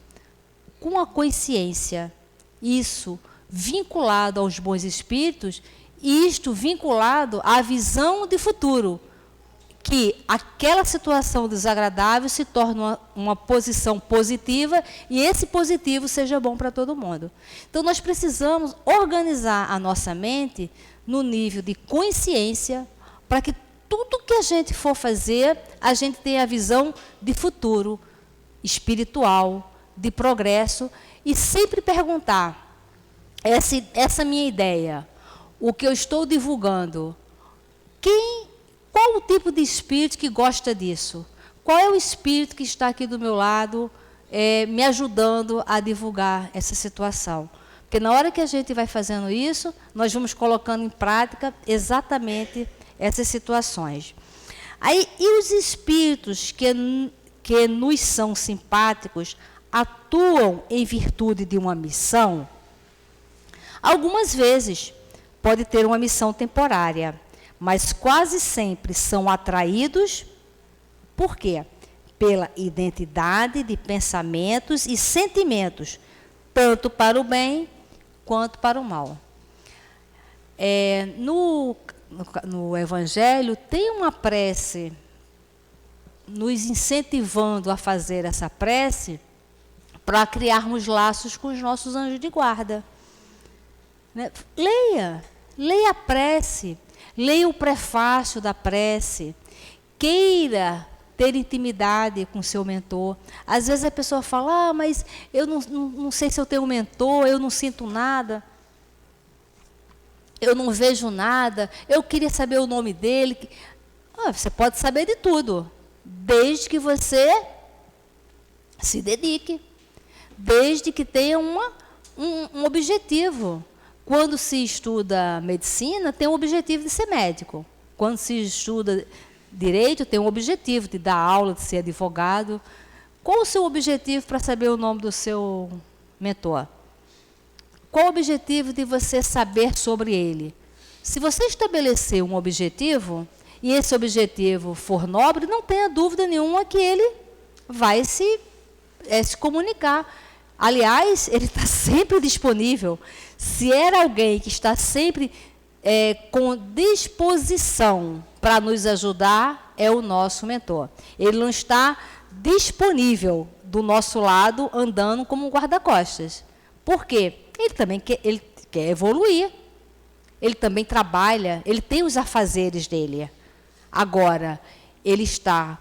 com a consciência, isso vinculado aos bons espíritos, e isto vinculado à visão de futuro, que aquela situação desagradável se torne uma posição positiva e esse positivo seja bom para todo mundo. Então, nós precisamos organizar a nossa mente no nível de consciência para que tudo que a gente for fazer, a gente tenha a visão de futuro, espiritual, de progresso, e sempre perguntar, essa minha ideia, o que eu estou divulgando, qual o tipo de espírito que gosta disso? Qual é o espírito que está aqui do meu lado, me ajudando a divulgar essa situação? Porque na hora que a gente vai fazendo isso, nós vamos colocando em prática exatamente essas situações. Aí, e os espíritos que nos são simpáticos atuam em virtude de uma missão? Algumas vezes pode ter uma missão temporária, mas quase sempre são atraídos, por quê? Pela identidade de pensamentos e sentimentos, tanto para o bem quanto para o mal. No Evangelho tem uma prece nos incentivando a fazer essa prece para criarmos laços com os nossos anjos de guarda. Né? Leia a prece, leia o prefácio da prece, queira ter intimidade com o seu mentor. Às vezes a pessoa fala, mas eu não sei se eu tenho um mentor, eu não sinto nada. Eu não vejo nada, eu queria saber o nome dele. Você pode saber de tudo, desde que você se dedique, desde que tenha um objetivo. Quando se estuda medicina, tem o objetivo de ser médico. Quando se estuda direito, tem um objetivo de dar aula, de ser advogado. Qual o seu objetivo para saber o nome do seu mentor? Qual o objetivo de você saber sobre ele? Se você estabelecer um objetivo, e esse objetivo for nobre, não tenha dúvida nenhuma que ele vai se comunicar. Aliás, ele está sempre disponível. Se era alguém que está sempre com disposição para nos ajudar, é o nosso mentor. Ele não está disponível do nosso lado, andando como um guarda-costas. Por quê? Ele também quer evoluir. ele também trabalha, ele tem os afazeres dele. Agora, ele está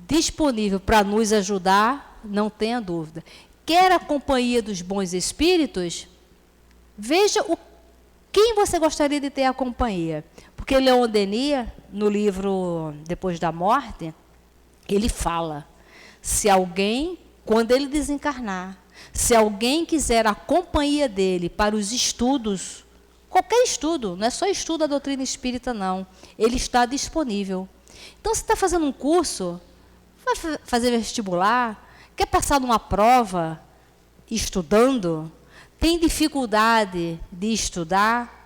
disponível para nos ajudar, não tenha dúvida. Quer a companhia dos bons espíritos? Veja quem você gostaria de ter a companhia. Porque Leon Denis, no livro Depois da Morte, ele fala, se alguém, quando ele desencarnar, se alguém quiser a companhia dele para os estudos, qualquer estudo, não é só estudo da doutrina espírita, não, ele está disponível. Então, você está fazendo um curso, vai fazer vestibular, quer passar numa prova, estudando, tem dificuldade de estudar,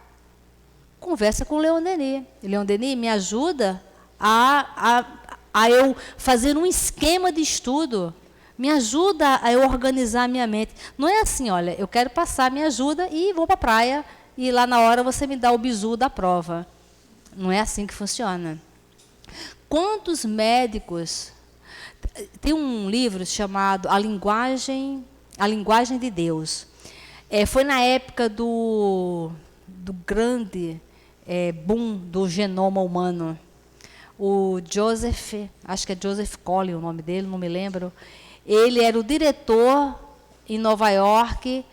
conversa com o Leon Denis. Leon Denis, me ajuda a eu fazer um esquema de estudo, me ajuda a eu organizar minha mente. Não é assim, olha, eu quero passar, me ajuda e vou para a praia, e lá na hora você me dá o bizu da prova. Não é assim que funciona. Quantos médicos... Tem um livro chamado A Linguagem de Deus. Foi na época do grande boom do genoma humano. O Joseph, acho que é Joseph Collins o nome dele, não me lembro. Ele era o diretor em Nova York,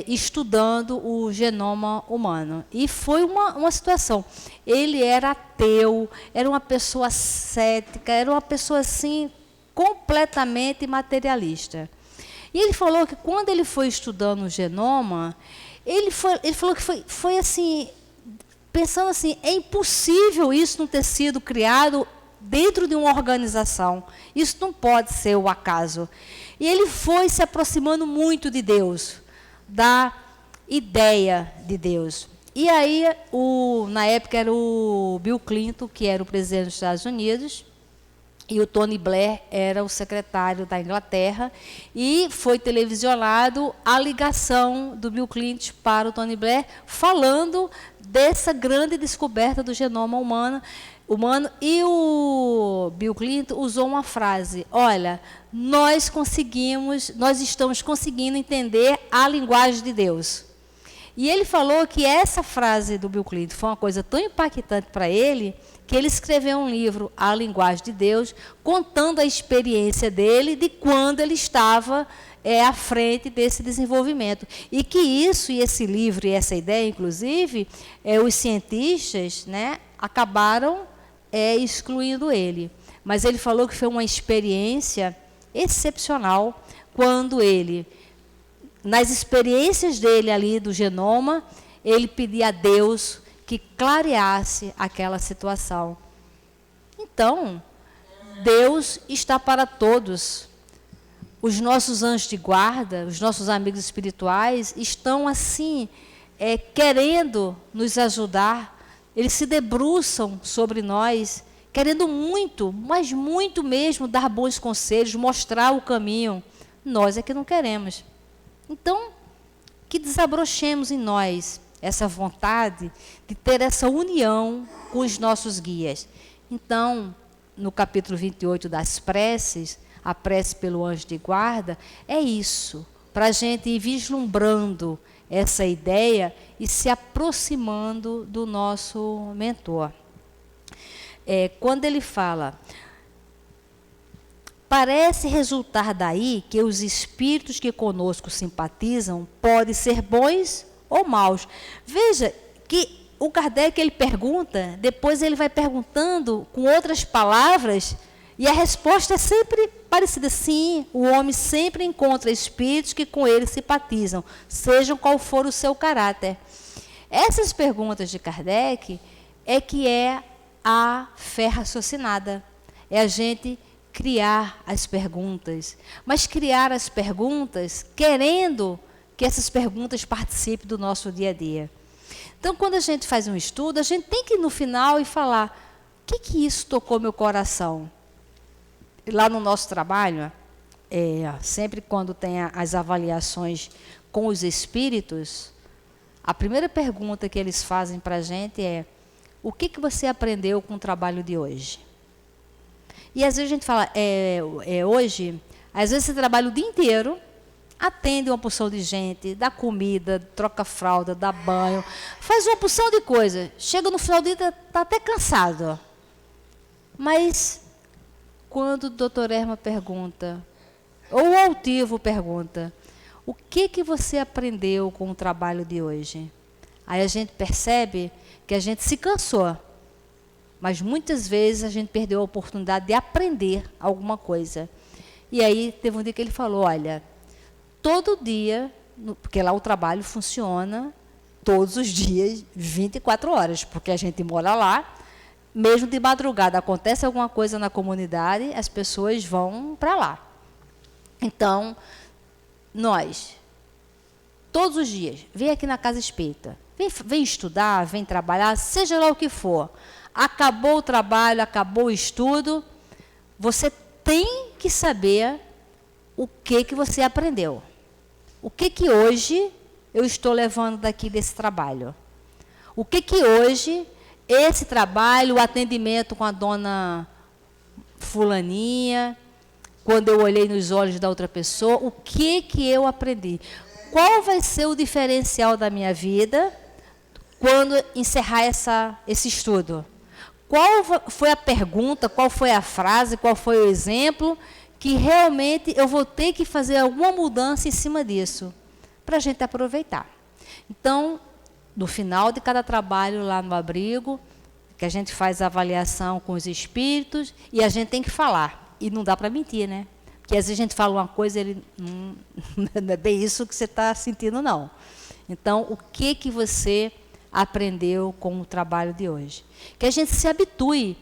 estudando o genoma humano. E foi uma situação. Ele era ateu, era uma pessoa cética, era uma pessoa assim, completamente materialista. E ele falou que quando ele foi estudando o genoma, ele falou que foi assim, pensando assim, é impossível isso não ter sido criado dentro de uma organização. Isso não pode ser o acaso. E ele foi se aproximando muito de Deus, da ideia de Deus. E aí, na época, era o Bill Clinton, que era o presidente dos Estados Unidos, e o Tony Blair era o secretário da Inglaterra, e foi televisionado a ligação do Bill Clinton para o Tony Blair, falando dessa grande descoberta do genoma humano, e o Bill Clinton usou uma frase, olha, nós estamos conseguindo entender a linguagem de Deus. E ele falou que essa frase do Bill Clinton foi uma coisa tão impactante para ele, que ele escreveu um livro, A Linguagem de Deus, contando a experiência dele de quando ele estava à frente desse desenvolvimento. E que isso, e esse livro, e essa ideia, inclusive, os cientistas, né, acabaram excluindo ele. Mas ele falou que foi uma experiência excepcional quando ele, nas experiências dele ali do genoma, ele pedia a Deus que clareasse aquela situação. Então, Deus está para todos. Os nossos anjos de guarda, os nossos amigos espirituais, estão assim, querendo nos ajudar. Eles se debruçam sobre nós, querendo muito, mas muito mesmo, dar bons conselhos, mostrar o caminho. Nós é que não queremos. Então, que desabrochemos em nós essa vontade de ter essa união com os nossos guias. Então, no capítulo 28 das preces, a prece pelo anjo de guarda, é isso, para a gente ir vislumbrando essa ideia e se aproximando do nosso mentor. Quando ele fala, parece resultar daí que os espíritos que conosco simpatizam podem ser bons ou maus. Veja que o Kardec, ele pergunta, depois ele vai perguntando com outras palavras, e a resposta é sempre parecida. Sim, o homem sempre encontra espíritos que com ele simpatizam, sejam qual for o seu caráter. Essas perguntas de Kardec que é a fé raciocinada. É a gente criar as perguntas, mas criar as perguntas querendo que essas perguntas participem do nosso dia a dia. Então, quando a gente faz um estudo, a gente tem que ir no final e falar, o que isso tocou meu coração? Lá no nosso trabalho, sempre quando tem as avaliações com os espíritos, a primeira pergunta que eles fazem para a gente é, o que você aprendeu com o trabalho de hoje? E às vezes a gente fala, hoje, às vezes você trabalha o dia inteiro, atende uma porção de gente, dá comida, troca fralda, dá banho, faz uma porção de coisa. Chega no final do dia, está até cansado. Mas, quando o doutor Erma pergunta, ou o altivo pergunta, o que você aprendeu com o trabalho de hoje? Aí a gente percebe que a gente se cansou, mas muitas vezes a gente perdeu a oportunidade de aprender alguma coisa. E aí teve um dia que ele falou, olha, todo dia, porque lá o trabalho funciona todos os dias, 24 horas, porque a gente mora lá, mesmo de madrugada, acontece alguma coisa na comunidade, as pessoas vão para lá. Então, nós, todos os dias, vem aqui na Casa Espírita, vem estudar, vem trabalhar, seja lá o que for. Acabou o trabalho, acabou o estudo, você tem que saber o que você aprendeu. O que hoje eu estou levando daqui desse trabalho? O que hoje esse trabalho, o atendimento com a dona fulaninha, quando eu olhei nos olhos da outra pessoa, o que eu aprendi? Qual vai ser o diferencial da minha vida quando encerrar esse estudo? Qual foi a pergunta, qual foi a frase, qual foi o exemplo que realmente eu vou ter que fazer alguma mudança em cima disso, para a gente aproveitar. Então, no final de cada trabalho lá no abrigo, que a gente faz a avaliação com os espíritos, e a gente tem que falar. E não dá para mentir, né? Porque às vezes a gente fala uma coisa, ele não é bem isso que você está sentindo, não. Então, o que você aprendeu com o trabalho de hoje? Que a gente se habitue,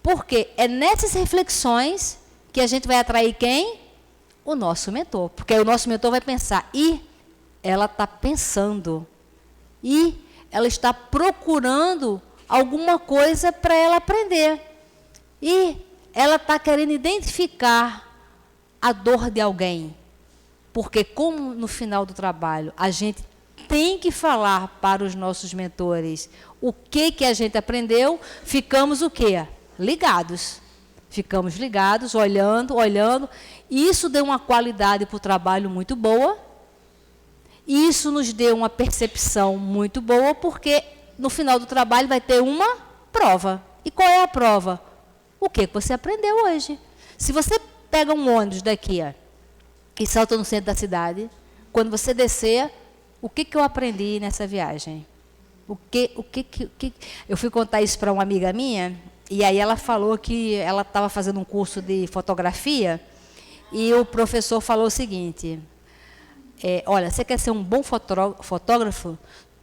porque é nessas reflexões que a gente vai atrair quem? O nosso mentor. Porque aí o nosso mentor vai pensar, ela está pensando, ela está procurando alguma coisa para ela aprender. Ela está querendo identificar a dor de alguém. Porque como no final do trabalho a gente tem que falar para os nossos mentores o que a gente aprendeu, ficamos o quê? Ligados. Ficamos ligados, olhando. E isso deu uma qualidade para o trabalho muito boa. E isso nos deu uma percepção muito boa, porque no final do trabalho vai ter uma prova. E qual é a prova? O que você aprendeu hoje. Se você pega um ônibus daqui e salta no centro da cidade, quando você descer, o que eu aprendi nessa viagem? Eu fui contar isso para uma amiga minha, e aí ela falou que ela estava fazendo um curso de fotografia, e o professor falou o seguinte, olha, você quer ser um bom fotógrafo?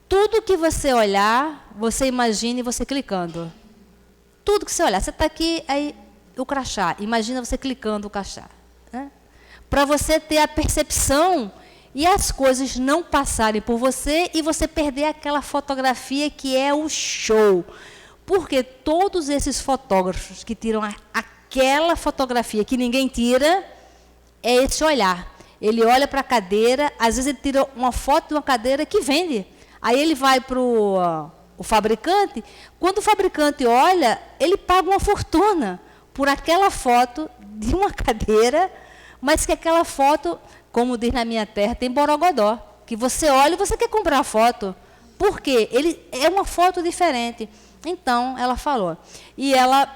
Tudo que você olhar, você imagine você clicando. Tudo que você olhar, você está aqui, aí o crachá, imagina você clicando o crachá. Né? Para você ter a percepção e as coisas não passarem por você e você perder aquela fotografia que é o show. Porque todos esses fotógrafos que tiram aquela fotografia que ninguém tira, é esse olhar. Ele olha para a cadeira, às vezes ele tira uma foto de uma cadeira que vende. Aí ele vai para o fabricante, quando o fabricante olha, ele paga uma fortuna por aquela foto de uma cadeira, mas que aquela foto, como diz na minha terra, tem borogodó, que você olha e você quer comprar a foto. Por quê? Ele é uma foto diferente. Então, ela falou. E ela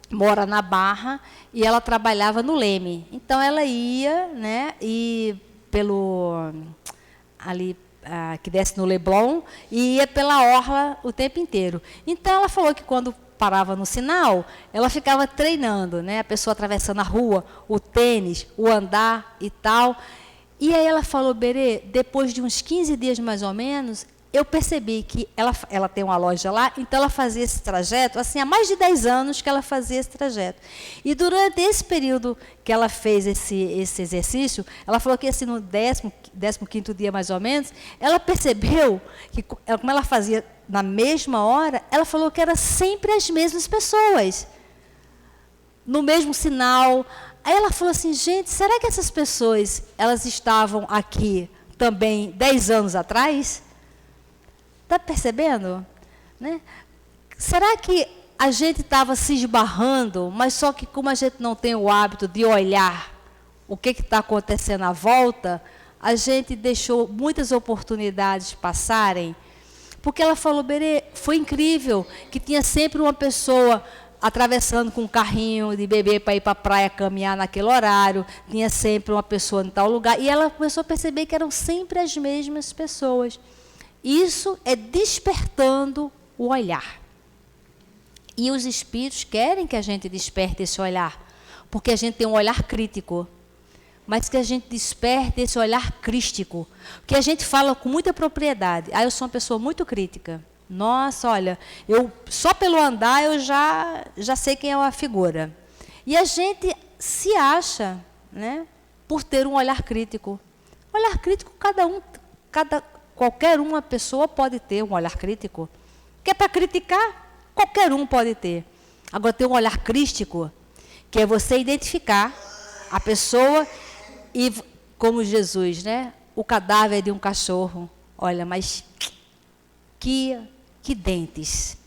mora na Barra e ela trabalhava no Leme. Então, ela ia, né, e ali, que desce no Leblon, e ia pela orla o tempo inteiro. Então, ela falou que quando parava no sinal, ela ficava treinando, né, a pessoa atravessando a rua, o tênis, o andar e tal. E aí ela falou, Berê, depois de uns 15 dias mais ou menos, eu percebi que ela tem uma loja lá, então ela fazia esse trajeto, assim, há mais de 10 anos que ela fazia esse trajeto. E durante esse período que ela fez esse exercício, ela falou que assim, no 15º dia mais ou menos, ela percebeu que, como ela fazia na mesma hora, ela falou que era sempre as mesmas pessoas, no mesmo sinal. Aí ela falou assim, gente, será que essas pessoas, elas estavam aqui também 10 anos atrás? Está percebendo? Né? Será que a gente estava se esbarrando, mas só que como a gente não tem o hábito de olhar o que está acontecendo à volta, a gente deixou muitas oportunidades passarem, porque ela falou, Berê, foi incrível, que tinha sempre uma pessoa atravessando com um carrinho de bebê para ir para a praia caminhar naquele horário, tinha sempre uma pessoa em tal lugar, e ela começou a perceber que eram sempre as mesmas pessoas. Isso é despertando o olhar. E os espíritos querem que a gente desperte esse olhar, porque a gente tem um olhar crítico, mas que a gente desperte esse olhar crístico, que a gente fala com muita propriedade. Eu sou uma pessoa muito crítica. Nossa, olha, eu só pelo andar eu já sei quem é a figura. E a gente se acha, né, por ter um olhar crítico. Olhar crítico, qualquer uma pessoa pode ter um olhar crítico. Que é para criticar, qualquer um pode ter. Agora, tem um olhar crístico, que é você identificar a pessoa e, como Jesus, né, o cadáver de um cachorro. Olha, mas que dentes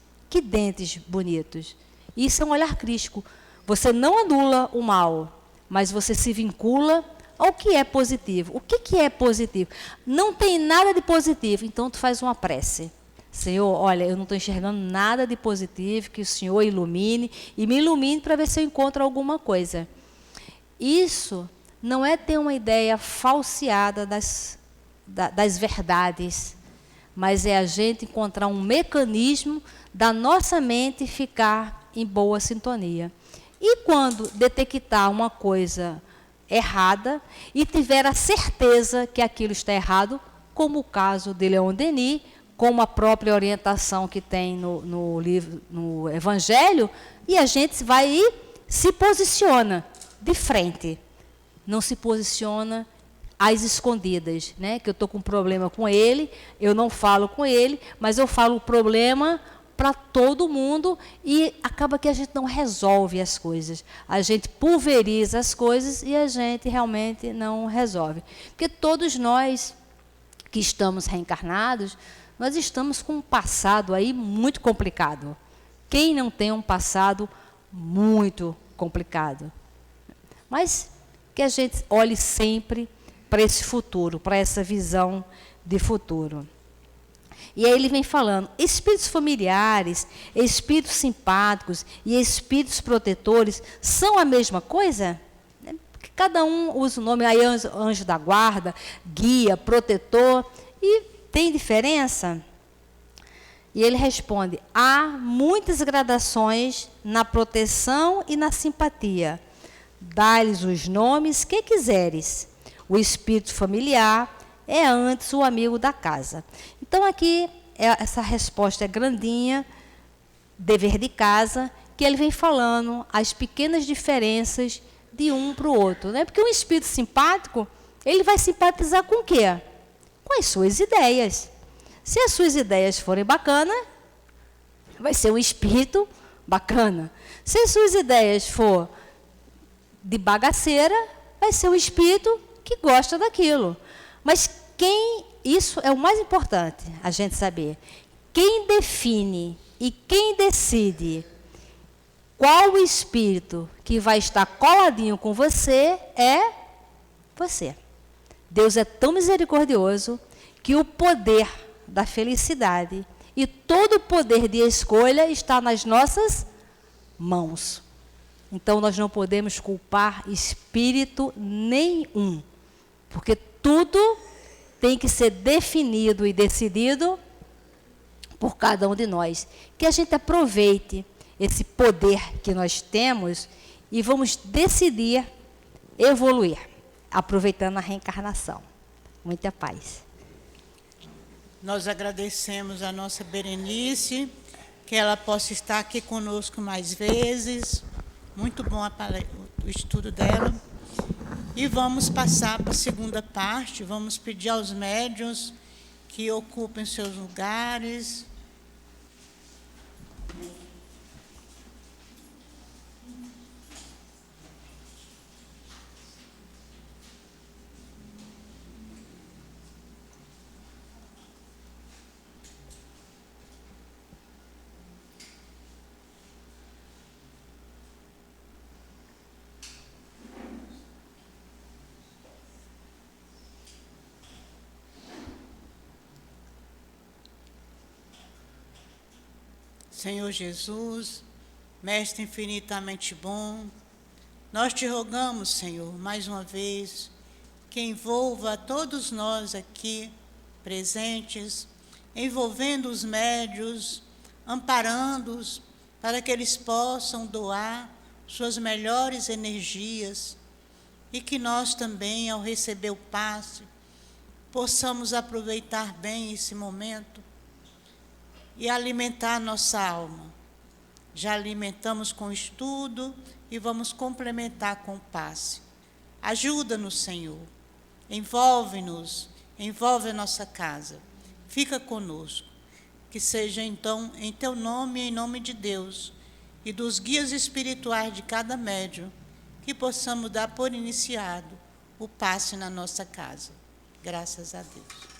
bonitos. Isso é um olhar crítico. Você não anula o mal, mas você se vincula ao que é positivo. O que é positivo? Não tem nada de positivo, então tu faz uma prece. Senhor, olha, eu não estou enxergando nada de positivo, que o Senhor ilumine, e me ilumine para ver se eu encontro alguma coisa. Isso não é ter uma ideia falseada das verdades, mas é a gente encontrar um mecanismo da nossa mente ficar em boa sintonia. E quando detectar uma coisa errada e tiver a certeza que aquilo está errado, como o caso de Leon Denis, como a própria orientação que tem no livro, no Evangelho, e a gente vai e se posiciona de frente. Não se posiciona às escondidas, né? Que eu estou com um problema com ele, eu não falo com ele, mas eu falo o problema para todo mundo e acaba que a gente não resolve as coisas. A gente pulveriza as coisas e a gente realmente não resolve. Porque todos nós que estamos reencarnados, nós estamos com um passado aí muito complicado. Quem não tem um passado muito complicado? Mas que a gente olhe sempre para esse futuro, para essa visão de futuro. E aí ele vem falando, espíritos familiares, espíritos simpáticos e espíritos protetores são a mesma coisa? Porque cada um usa o nome, aí anjo da guarda, guia, protetor, e tem diferença? E ele responde, há muitas gradações na proteção e na simpatia. Dá-lhes os nomes que quiseres. O espírito familiar é antes o amigo da casa. Então, aqui, essa resposta é grandinha, dever de casa, que ele vem falando as pequenas diferenças de um para o outro. Né? Porque um espírito simpático, ele vai simpatizar com o quê? Com as suas ideias. Se as suas ideias forem bacanas, vai ser um espírito bacana. Se as suas ideias for de bagaceira, vai ser um espírito que gosta daquilo. Mas isso é o mais importante, a gente saber. Quem define e quem decide qual o espírito que vai estar coladinho com você é você. Deus é tão misericordioso que o poder da felicidade e todo o poder de escolha está nas nossas mãos. Então, nós não podemos culpar espírito nenhum, porque tudo tem que ser definido e decidido por cada um de nós. Que a gente aproveite esse poder que nós temos e vamos decidir evoluir, aproveitando a reencarnação. Muita paz.
Nós agradecemos a nossa Berenice, que ela possa estar aqui conosco mais vezes. Muito bom o estudo dela. E vamos passar para a segunda parte. Vamos pedir aos médiuns que ocupem seus lugares. Senhor Jesus, Mestre infinitamente bom, nós te rogamos, Senhor, mais uma vez, que envolva a todos nós aqui presentes, envolvendo os médios, amparando-os, para que eles possam doar suas melhores energias e que nós também, ao receber o passe, possamos aproveitar bem esse momento e alimentar nossa alma. Já alimentamos com o estudo e vamos complementar com o passe. Ajuda-nos, Senhor. Envolve-nos, envolve a nossa casa. Fica conosco. Que seja, então, em teu nome e em nome de Deus e dos guias espirituais de cada médium, que possamos dar por iniciado o passe na nossa casa. Graças a Deus.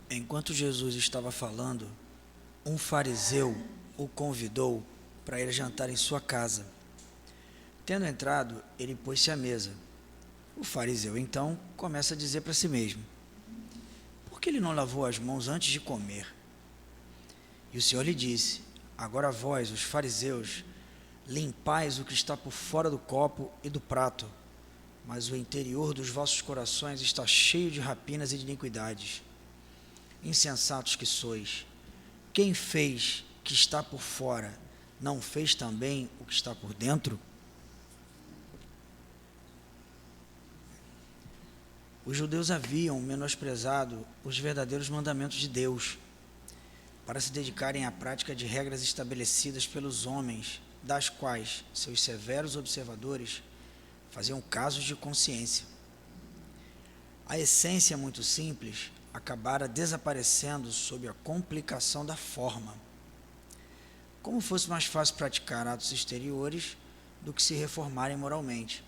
Enquanto Jesus estava falando, um fariseu o convidou para ir jantar em sua casa. Tendo entrado, ele pôs-se à mesa. O fariseu, então, começa a dizer para si mesmo: por que ele não lavou as mãos antes de comer? E o Senhor lhe disse: agora vós, os fariseus, limpais o que está por fora do copo e do prato, mas o interior dos vossos corações está cheio de rapinas e de iniquidades. Insensatos que sois, quem fez que está por fora, não fez também o que está por dentro? Os judeus haviam menosprezado os verdadeiros mandamentos de Deus, para se dedicarem à prática de regras estabelecidas pelos homens, das quais seus severos observadores faziam casos de consciência. A essência muito simples acabara desaparecendo sob a complicação da forma. Como fosse mais fácil praticar atos exteriores do que se reformarem moralmente.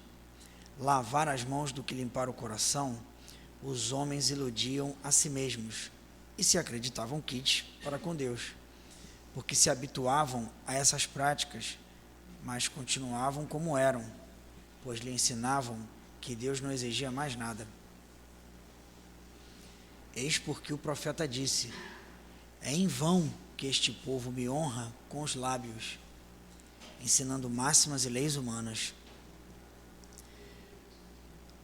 Lavar as mãos do que limpar o coração, os homens iludiam a si mesmos e se acreditavam quites para com Deus, porque se habituavam a essas práticas, mas continuavam como eram, pois lhe ensinavam que Deus não exigia mais nada. Eis porque o profeta disse: é em vão que este povo me honra com os lábios, ensinando máximas e leis humanas.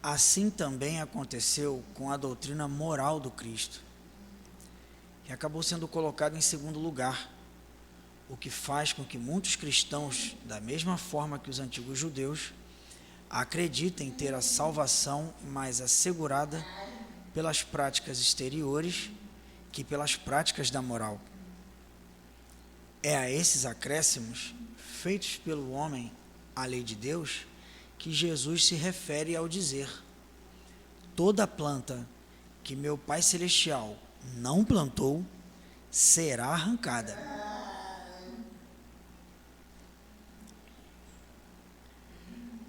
Assim também aconteceu com a doutrina moral do Cristo, que acabou sendo colocada em segundo lugar, o que faz com que muitos cristãos, da mesma forma que os antigos judeus, acreditem ter a salvação mais assegurada pelas práticas exteriores que pelas práticas da moral. É a esses acréscimos, feitos pelo homem à lei de Deus, que Jesus se refere ao dizer: toda planta que meu Pai Celestial não plantou será arrancada.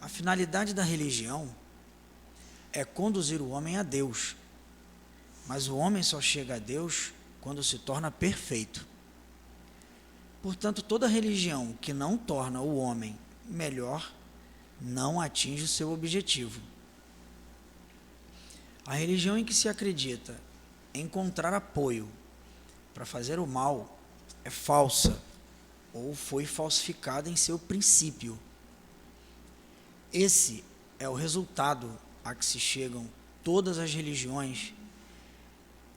A finalidade da religião é conduzir o homem a Deus, mas o homem só chega a Deus quando se torna perfeito. Portanto, toda religião que não torna o homem melhor não atinge o seu objetivo. A religião em que se acredita encontrar apoio para fazer o mal é falsa ou foi falsificada em seu princípio. Esse é o resultado a que se chegam todas as religiões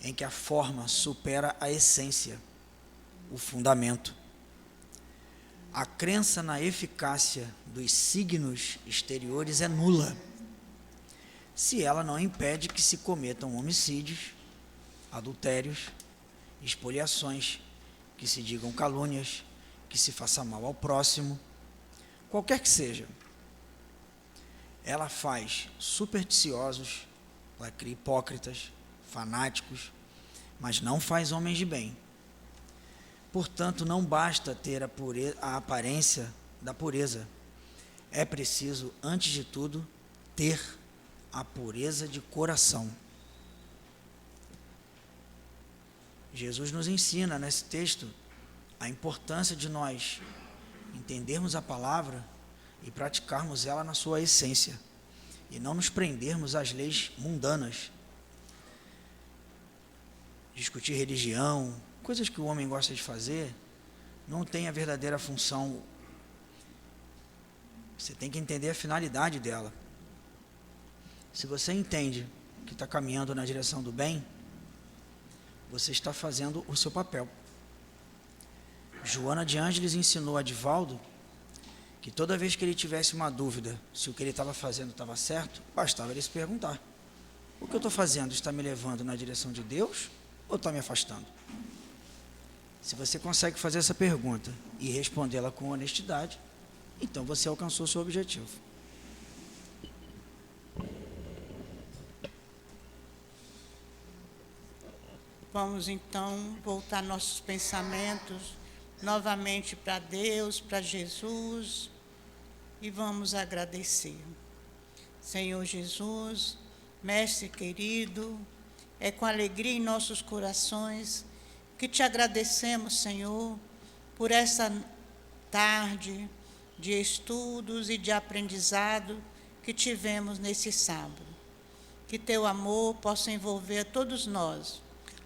em que a forma supera a essência, o fundamento. A crença na eficácia dos signos exteriores é nula, se ela não impede que se cometam homicídios, adultérios, espoliações, que se digam calúnias, que se faça mal ao próximo, qualquer que seja. Ela faz supersticiosos, ela cria hipócritas, fanáticos, mas não faz homens de bem. Portanto, não basta ter a aparência da pureza. É preciso, antes de tudo, ter a pureza de coração. Jesus nos ensina nesse texto a importância de nós entendermos a palavra e praticarmos ela na sua essência, e não nos prendermos às leis mundanas. Discutir religião, coisas que o homem gosta de fazer, não tem a verdadeira função. Você tem que entender a finalidade dela. Se você entende que está caminhando na direção do bem, você está fazendo o seu papel. Joana de Ângeles ensinou a Divaldo que toda vez que ele tivesse uma dúvida se o que ele estava fazendo estava certo, bastava ele se perguntar: o que eu estou fazendo está me levando na direção de Deus ou está me afastando? Se você consegue fazer essa pergunta e respondê-la com honestidade, então você alcançou o seu objetivo.
Vamos então voltar nossos pensamentos novamente para Deus, para Jesus, e vamos agradecer. Senhor Jesus, Mestre querido, é com alegria em nossos corações que te agradecemos, Senhor, por essa tarde de estudos e de aprendizado que tivemos nesse sábado. Que teu amor possa envolver todos nós,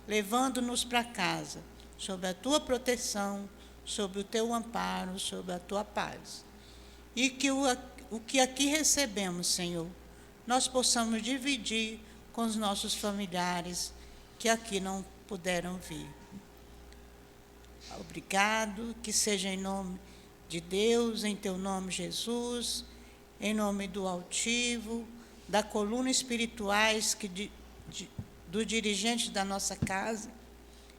levando-nos para casa, sob a tua proteção, sob o teu amparo, sob a tua paz. E que o que aqui recebemos, Senhor, nós possamos dividir com os nossos familiares que aqui não puderam vir. Obrigado, que seja em nome de Deus, em teu nome, Jesus, em nome do altivo, da coluna espirituais do dirigente da nossa casa,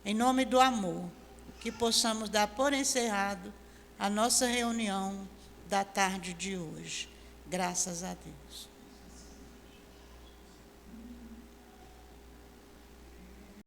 em nome do amor, que possamos dar por encerrado a nossa reunião da tarde de hoje. Graças a Deus.